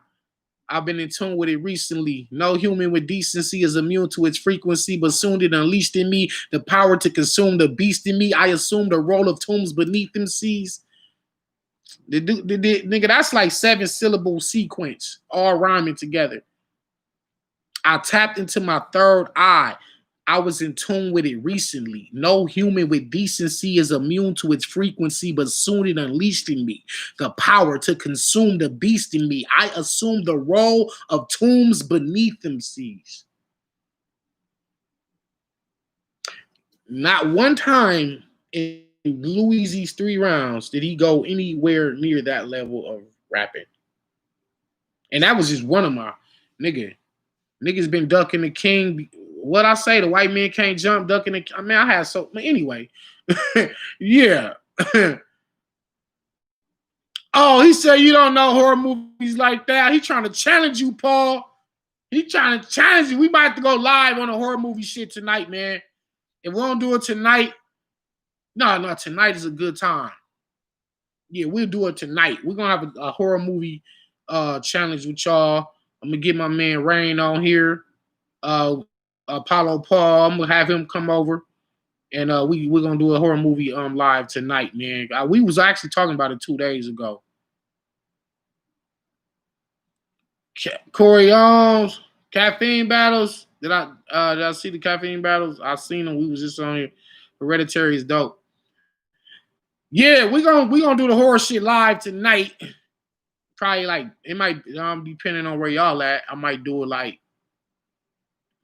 I've been in tune with it recently. No human with decency is immune to its frequency, but soon it unleashed in me the power to consume the beast in me. I assumed the role of tombs beneath them seas. Nigga, that's like 7-syllable sequence, all rhyming together. I tapped into my third eye. I was in tune with it recently. No human with decency is immune to its frequency, but soon it unleashed in me the power to consume the beast in me. I assumed the role of tombs beneath them seas. Not one time in Louise's 3 rounds did he go anywhere near that level of rapping. And that was just one of my niggas been ducking the king. What I say, the white man can't jump, ducking the. I mean, I had so anyway. Yeah. Oh, he said you don't know horror movies like that. He trying to challenge you, Paul. He trying to challenge you. We might have to go live on a horror movie shit tonight, man. If we don't do it tonight, no, tonight is a good time. Yeah, we'll do it tonight. We're gonna have a horror movie challenge with y'all. I'm gonna get my man Rain on here. Apollo Paul. I'm gonna have him come over, and we're gonna do a horror movie live tonight, man. We was actually talking about it 2 days ago. Corey caffeine battles. Did I see the caffeine battles? I seen them. We was just on here. Hereditary is dope. Yeah, we gonna do the horror shit live tonight. Probably like it might depending on where y'all at. I might do it like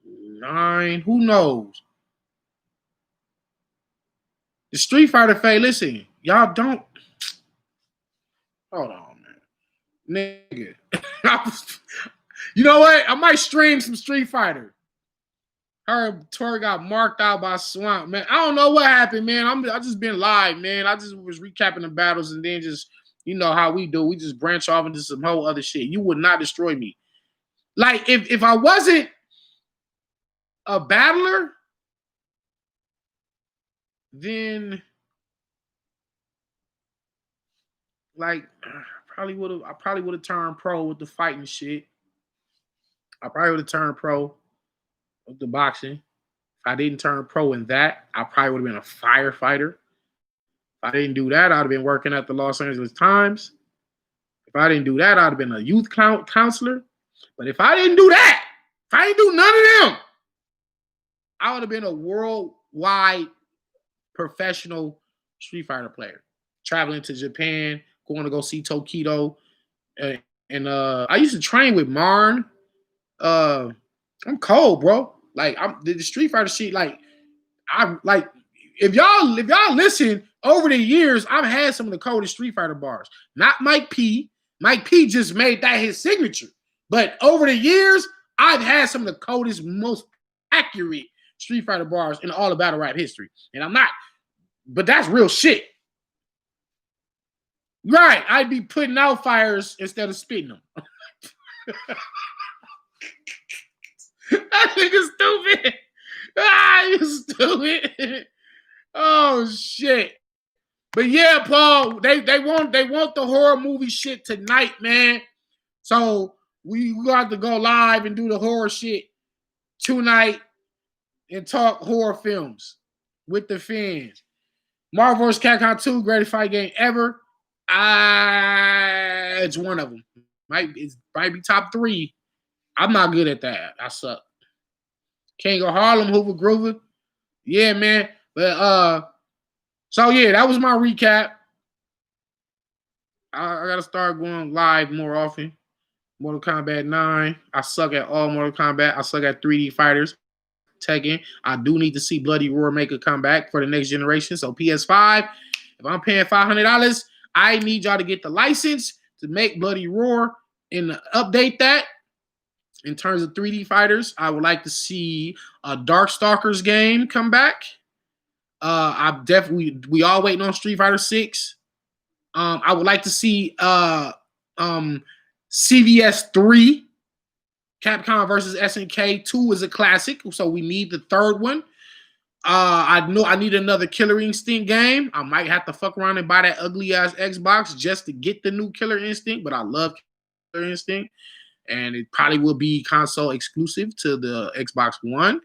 9. Who knows? The Street Fighter Faye, listen, y'all don't. Hold on, man. Nigga. You know what? I might stream some Street Fighter. Her tour got marked out by Swamp, man. I don't know what happened, man. I just been live, man. I just was recapping the battles and then just, you know how we do. We just branch off into some whole other shit. You would not destroy me. Like, if I wasn't a battler, then like I probably would have turned pro with the fighting shit. I probably would have turned pro with the boxing. If I didn't turn pro in that, I probably would have been a firefighter. If I didn't do that, I'd have been working at the Los Angeles Times. If I didn't do that, I'd have been a youth counselor. But if I didn't do that, if I didn't do none of them, I would have been a worldwide professional Street Fighter player. Traveling to Japan, going to go see Tokido. And I used to train with Marn. I'm cold, bro. Like the Street Fighter shit. Like I like if y'all listen over the years, I've had some of the coldest Street Fighter bars. Not Mike P. Mike P. just made that his signature. But over the years, I've had some of the coldest, most accurate Street Fighter bars in all of battle rap history. And I'm not, but that's real shit. Right. I'd be putting out fires instead of spitting them. That nigga stupid. You stupid. Oh shit. But yeah, Paul, they want the horror movie shit tonight, man. So we got to go live and do the horror shit tonight and talk horror films with the fans. Marvel vs. Capcom 2, greatest fight game ever. It's one of them. Might be top 3. I'm not good at that. I suck. King of Harlem, Hoover Groover. Yeah, man. But so yeah, that was my recap. I gotta start going live more often. Mortal Kombat 9. I suck at all Mortal Kombat. I suck at 3D fighters. Tekken. I do need to see Bloody Roar make a comeback for the next generation. So PS5, if I'm paying $500, I need y'all to get the license to make Bloody Roar and update that. In terms of 3D fighters, I would like to see a Darkstalkers game come back. I definitely we all waiting on Street Fighter 6. I would like to see CVS 3, Capcom versus SNK 2 is a classic, so we need the third one. I know I need another Killer Instinct game. I might have to fuck around and buy that ugly ass Xbox just to get the new Killer Instinct, but I love Killer Instinct, and it probably will be console exclusive to the Xbox One.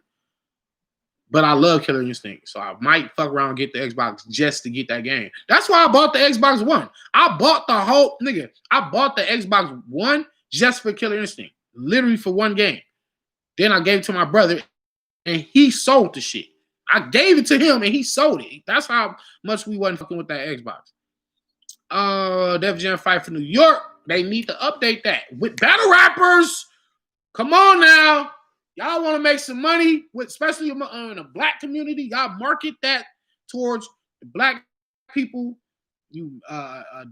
But I love Killer Instinct, so I might fuck around and get the Xbox just to get that game. That's why I bought the Xbox One. I bought the whole nigga. I bought the Xbox One just for Killer Instinct, literally for one game. Then I gave it to my brother, and he sold the shit. I gave it to him, and he sold it. That's how much we wasn't fucking with that Xbox. Def Jam Fight for New York. They need to update that with battle rappers. Come on now. Y'all want to make some money, with, especially in the black community. Y'all market that towards the black people. You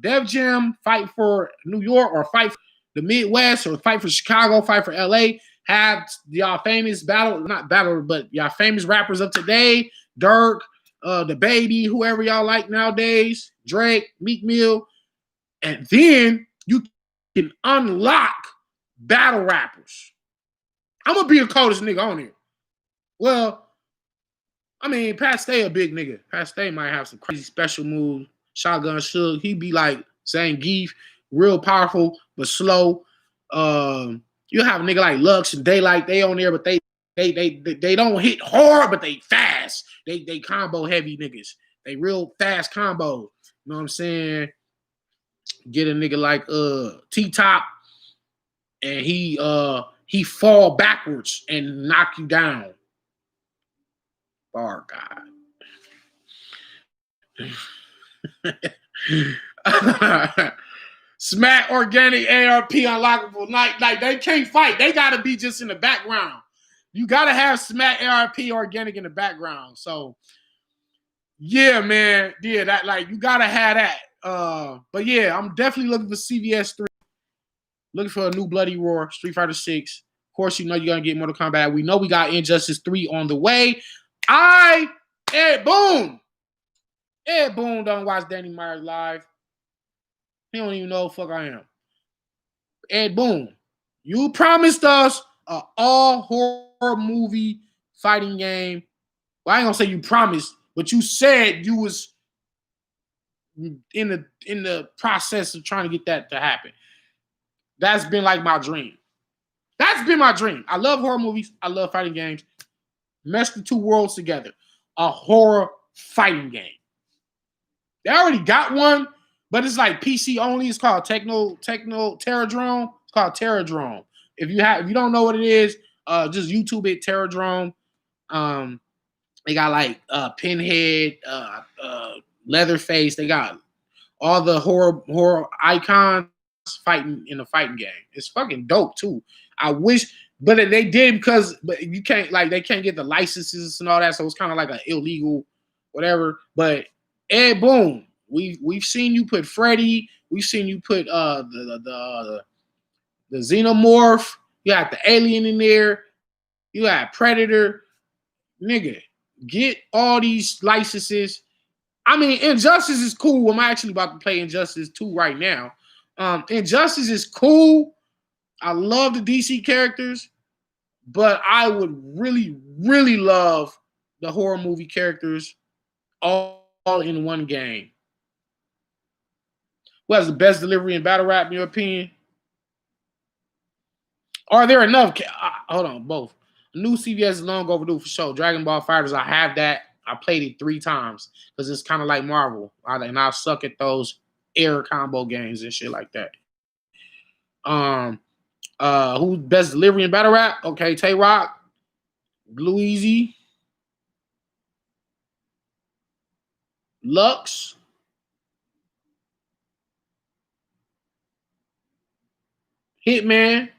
Def Jam Fight for New York, or fight for the Midwest, or fight for Chicago, fight for LA. Have y'all famous but y'all famous rappers of today, Dirk, the Baby, whoever y'all like nowadays, Drake, Meek Mill, and then you can unlock battle rappers. I'm gonna be the coldest nigga on here. Well, I mean, Pat Stay a big nigga. Pat Stay might have some crazy special moves. Shotgun Suge, he be like Zangief, real powerful but slow. You have a nigga like Lux and Daylight, they on there, but they don't hit hard, but they fast. They combo heavy niggas. They real fast combos. You know what I'm saying? Get a nigga like T-Top, and he fall backwards and knock you down. Bar God. Smack Organic ARP unlockable. Like they can't fight. They gotta be just in the background. You gotta have Smack ARP Organic in the background. So yeah, man. Yeah, that like you gotta have that. But yeah, I'm definitely looking for CVS 3. Looking for a new Bloody Roar, Street Fighter 6. Of course, you know you're gonna get Mortal Kombat. We know we got Injustice 3 on the way. Ed Boon don't watch Danny Myers live. He don't even know who the fuck I am. Ed Boon, you promised us an all horror movie fighting game. Well, I ain't gonna say you promised, but you said you was in the process of trying to get that to happen. That's been like my dream. That's been my dream. I love horror movies. I love fighting games. Mesh the two worlds together. A horror fighting game. They already got one, but it's like PC only. It's called Techno Terradrome. It's called Terradrome. If you don't know what it is, just YouTube it, Terradrome. They got like Pinhead, Leatherface. They got all the horror icons fighting in a fighting game. It's fucking dope too. I wish, but they did because, but you can't like they can't get the licenses and all that, so it's kind of like an illegal whatever. But Ed Boon, we've seen you put Freddy, we've seen you put the Xenomorph, you got the alien in there, you got Predator, nigga. Get all these licenses. I mean, Injustice is cool. I'm actually about to play Injustice 2 right now. Injustice is cool. I love the DC characters, but I would really, really love the horror movie characters all in one game. Who has the best delivery in battle rap, in your opinion? Are there enough? Hold on, both. New CVS is long overdue for sure. Dragon Ball Fighters, I have that. I played it 3 times because it's kind of like Marvel, and I suck at those air combo games and shit like that. Who's best delivery in battle rap? Okay, Tay Rock, Louise, Lux, Hitman,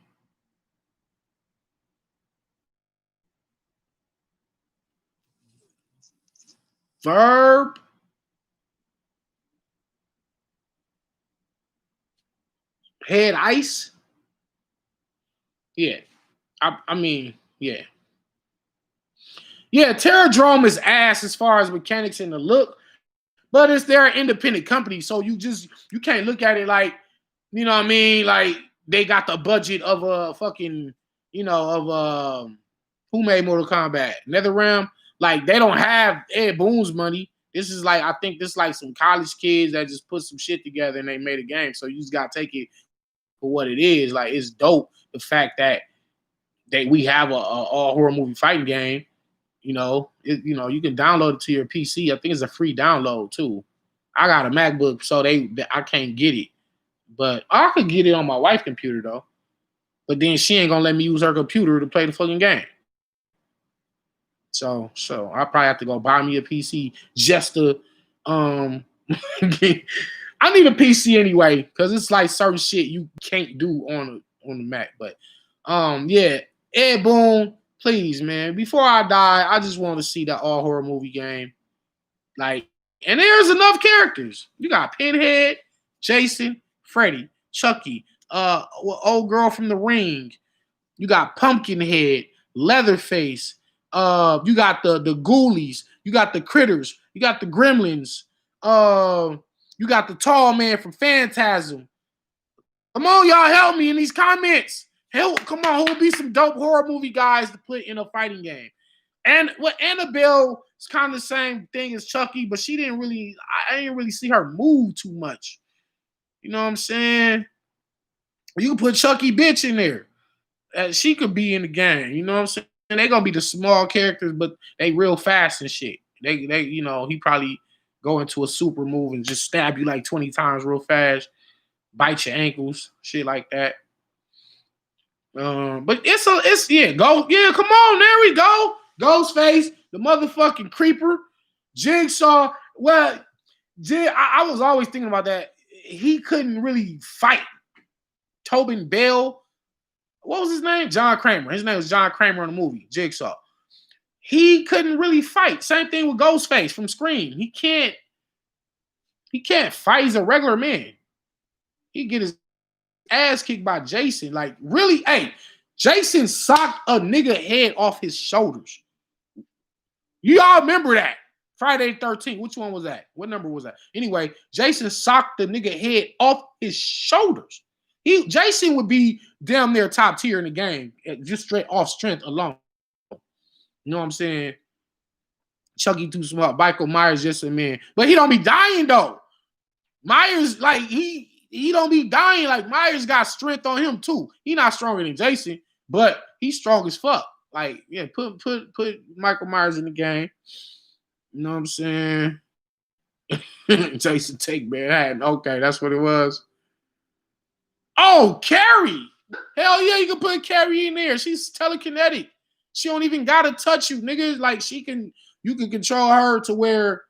Verb, Head Ice. Yeah, I mean, yeah. Yeah, Terradrome is ass as far as mechanics and the look, but it's their independent company, so you can't look at it like, you know what I mean, like they got the budget of a fucking, of who made Mortal Kombat, NetherRealm. Like they don't have Ed Boon's money. This is like, I think this is like some college kids that just put some shit together and they made a game. So you just gotta take it for what it is. Like it's dope the fact that we have a all horror movie fighting game. You can download it to your PC. I think it's a free download too. I got a MacBook, so I can't get it, but I could get it on my wife's computer though. But then she ain't gonna let me use her computer to play the fucking game. So I probably have to go buy me a PC just to I need a PC anyway, because it's like certain shit you can't do on the Mac. But yeah, Ed Boon, please, man. Before I die, I just want to see that all horror movie game. Like, and there's enough characters. You got Pinhead, Jason, Freddy, Chucky, old girl from The Ring. You got Pumpkinhead, Leatherface. You got the Ghoulies. You got the Critters. You got the Gremlins. You got the tall man from Phantasm. Come on, y'all, help me in these comments. Come on, who will be some dope horror movie guys to put in a fighting game? And Annabelle is kind of the same thing as Chucky, but I didn't really see her move too much. You know what I'm saying? You can put Chucky bitch in there. She could be in the game. You know what I'm saying? They're gonna be the small characters, but they real fast and shit. He probably go into a super move and just stab you like 20 times real fast, bite your ankles, shit like that. But come on, there we go. Ghostface, the motherfucking creeper, Jigsaw. Well, I was always thinking about that. He couldn't really fight. Tobin Bell, what was his name? John Kramer. His name was John Kramer in the movie Jigsaw. He couldn't really fight. Same thing with Ghostface from Scream. He can't fight. He's a regular man. He get his ass kicked by Jason. Like, really? Hey, Jason socked a nigga head off his shoulders. You all remember that? Friday the 13th. Which one was that? What number was that? Anyway, Jason socked the nigga head off his shoulders. Jason would be damn near top tier in the game, just straight off strength alone. You know what I'm saying? Chucky too smart. Michael Myers just a man. But he don't be dying though. Myers, like, he don't be dying. Like, Myers got strength on him too. He not stronger than Jason, but he's strong as fuck. Like, yeah, put Michael Myers in the game. You know what I'm saying? Jason take Manhattan. Okay, that's what it was. Oh, Carrie. Hell yeah, you can put Carrie in there. She's telekinetic. She don't even gotta touch you, nigga. Like, you can control her to where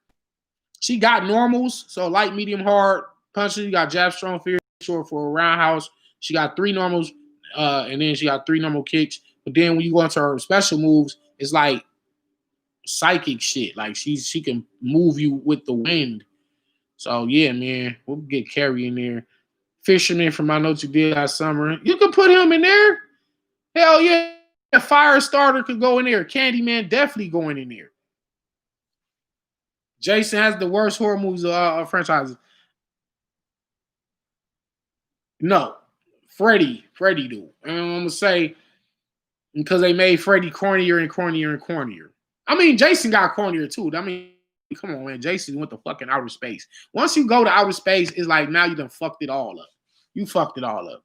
she got normals. So light, medium, hard punches. You got jab, strong, fear, short for a roundhouse. She got 3 normals, and then she got 3 normal kicks. But then when you go into her special moves, it's like psychic shit. Like, she can move you with the wind. So yeah, man, we'll get Carrie in there. Fisherman from I Know What You Did Last Summer. You can put him in there. Hell yeah. Firestarter could go in there. Candyman definitely going in there. Jason has the worst horror movies of franchises. No. Freddy do. And I'm going to say, because they made Freddy cornier and cornier and cornier. I mean, Jason got cornier too. I mean, come on, man. Jason went to fucking outer space. Once you go to outer space, it's like now you done fucked it all up. You fucked it all up.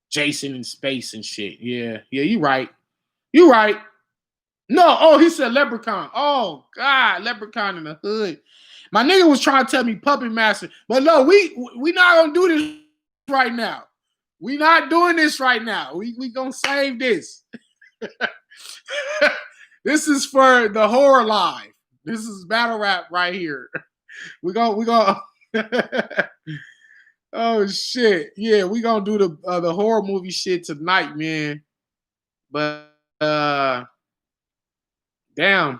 Jason in space and shit. Yeah, you right. You right. No, oh, he said Leprechaun. Oh, God, Leprechaun in the hood. My nigga was trying to tell me Puppet Master. But no, we not going to do this right now. We not doing this right now. We going to save this. This is for the horror live. This is battle rap right here. We go. Oh shit! Yeah, we gonna do the horror movie shit tonight, man. But damn,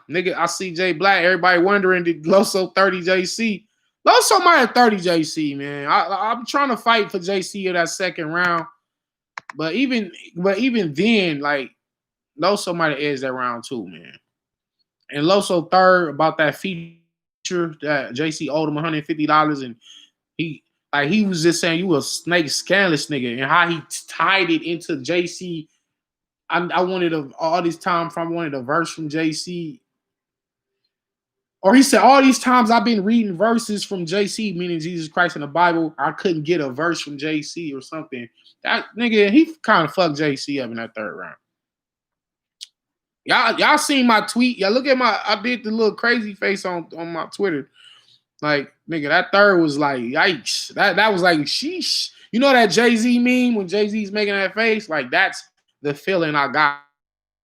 nigga, I see Jay Black. Everybody wondering, did Loso 30 JC? Loso might have 30 JC, man. I'm trying to fight for JC in that second round, but even then, like Loso might have edged that round too, man. And Loso third about that feature that JC owed him $150, and he was just saying you a snake scandalous nigga, and how he tied it into JC. I wanted all this time from I wanted a verse from JC. Or he said, all these times I've been reading verses from JC, meaning Jesus Christ in the Bible, I couldn't get a verse from JC or something. That nigga, he kind of fucked JC up in that third round. Y'all seen my tweet? Y'all look at I did the little crazy face on my Twitter. Like, nigga, that third was like, yikes. That was like, sheesh. You know that Jay-Z meme when Jay-Z's making that face? Like, that's the feeling I got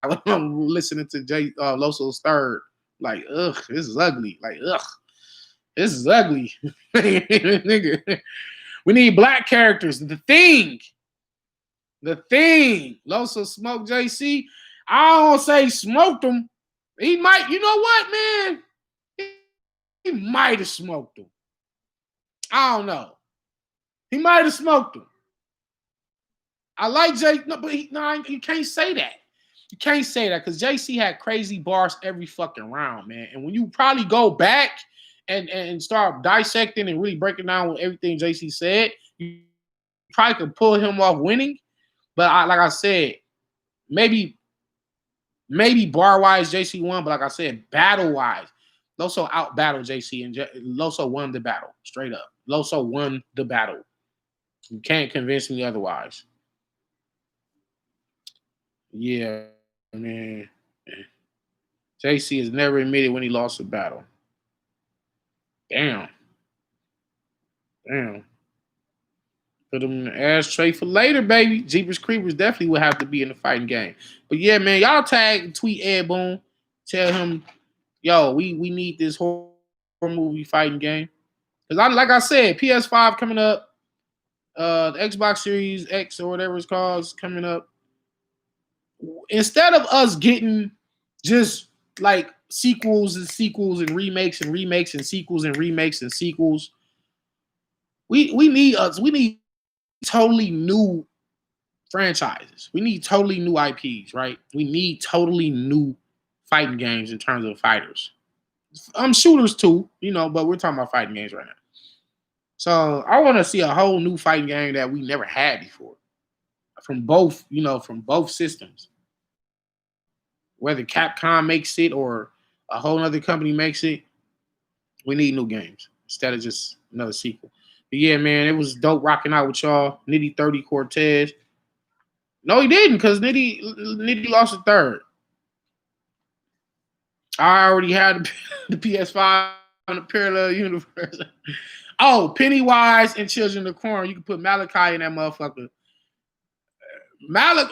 when I'm listening to Loso's third. Like, ugh, this is ugly. Like, ugh, this is ugly. Nigga, we need black characters. The thing. Loso smoked JC. I don't say smoked him. He might, you know what, man? He might have smoked him. I don't know. He might have smoked him. I like Jay, no, but you can't say that. You can't say that because JC had crazy bars every fucking round, man. And when you probably go back and start dissecting and really breaking down with everything JC said, you probably could pull him off winning. But like I said, maybe bar-wise JC won, but like I said, battle-wise, Loso out-battled JC, and Loso won the battle, straight up. Loso won the battle. You can't convince me otherwise. Yeah, man. JC has never admitted when he lost a battle. Damn. Put him in the ashtray for later, baby. Jeepers Creepers definitely would have to be in the fighting game. But yeah, man, y'all tweet Ed Boon. Tell him, yo, we need this horror movie fighting game. Because like I said, PS5 coming up. The Xbox Series X or whatever it's called is coming up. Instead of us getting just like sequels and remakes and sequels and remakes and sequels, we need totally new franchises. We need totally new IPs, right? We need totally new fighting games in terms of fighters. Shooters too, but we're talking about fighting games right now. So I want to see a whole new fighting game that we never had before. From both systems. Whether Capcom makes it or a whole other company makes it, we need new games instead of just another sequel. But yeah, man, it was dope rocking out with y'all. Nitty 30 Cortez. No, he didn't, because Nitty lost a third. I already had the PS5 on the parallel universe. Oh, Pennywise and Children of the Corn. You can put Malachi in that motherfucker.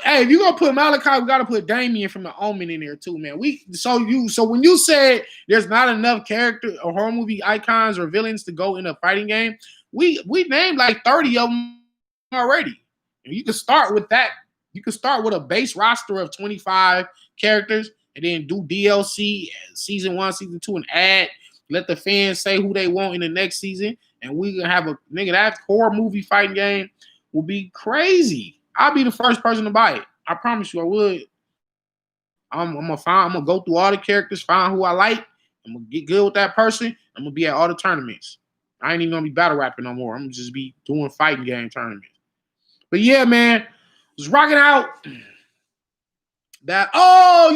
Hey, if you're gonna put Malachi, we gotta put Damien from the Omen in there too, man. So when you said there's not enough character or horror movie icons or villains to go in a fighting game, we named like 30 of them already. And you can start with that. You can start with a base roster of 25 characters and then do DLC season 1, season 2, and add. Let the fans say who they want in the next season, and we gonna have that horror movie fighting game will be crazy. I'll be the first person to buy it. I promise you I would. I'm gonna go through all the characters, find who I like. I'm gonna get good with that person. I'm gonna be at all the tournaments. I ain't even gonna be battle rapping no more. I'm gonna just be doing fighting game tournaments. But yeah, man, was rocking out. You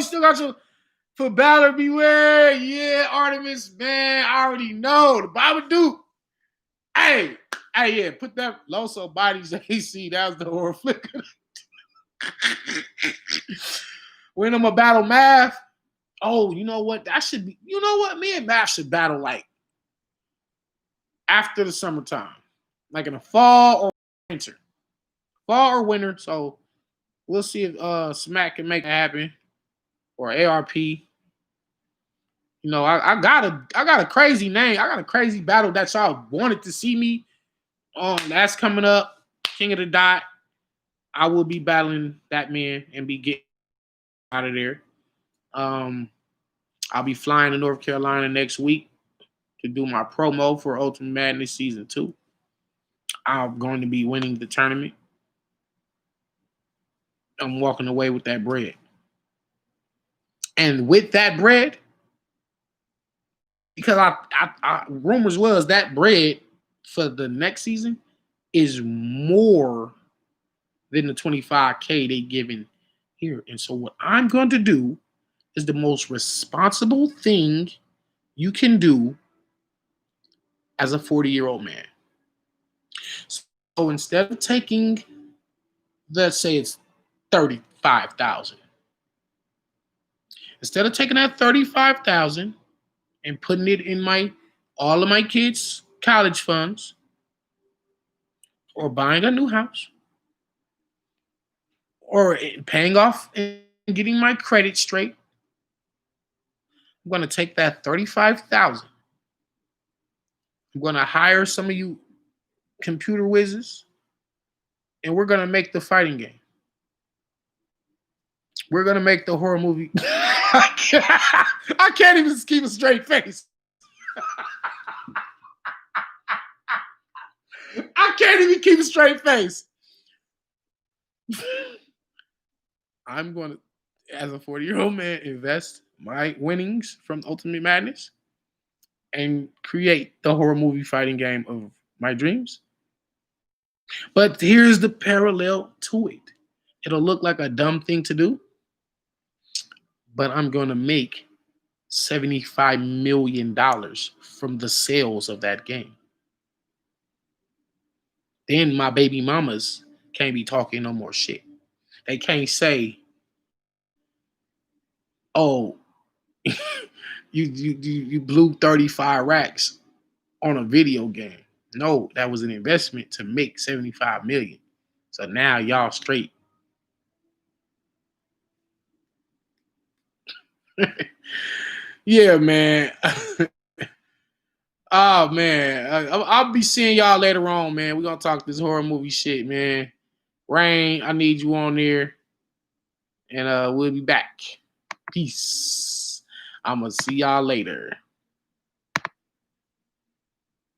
still got your for Balor Beware. Yeah, Artemis, man. I already know the Babadook. Hey, yeah, put that Loso Bodies AC. That was the horror flicker. When I'm a battle Math. Oh, you know what? That should be. You know what? Me and Math should battle like after the summertime, like in the fall or winter. Fall or winter. So we'll see if Smack can make it happen or ARP. I got a crazy name. I got a crazy battle that y'all wanted to see me on. That's coming up. King of the Dot. I will be battling that man and be getting out of there. I'll be flying to North Carolina next week to do my promo for Ultimate Madness Season 2. I'm going to be winning the tournament. I'm walking away with that bread. And with that bread, because I rumors was that bread for the next season is more than the 25K they giving here. And so what I'm going to do is the most responsible thing you can do as a 40-year-old man. So instead of taking, let's say it's 35,000, instead of taking that 35,000 and putting it in my all of my kids' college funds or buying a new house or paying off and getting my credit straight, I'm going to take that 35,000. I'm going to hire some of you computer whizzes and we're going to make the fighting game. We're going to make the horror movie. I can't even keep a straight face. I can't even keep a straight face. I'm going to, as a 40-year-old man, invest my winnings from Ultimate Madness and create the horror movie fighting game of my dreams. But here's the parallel to it. It'll look like a dumb thing to do, but I'm going to make $75 million from the sales of that game. Then my baby mamas can't be talking no more shit. They can't say, "Oh, you blew 35 racks on a video game." No, that was an investment to make 75 million. So now y'all straight. Yeah, man. Oh man, I'll be seeing y'all later on, man. We're gonna talk this horror movie shit, man. Rain, I need you on there, and we'll be back. Peace. I'm gonna see y'all later.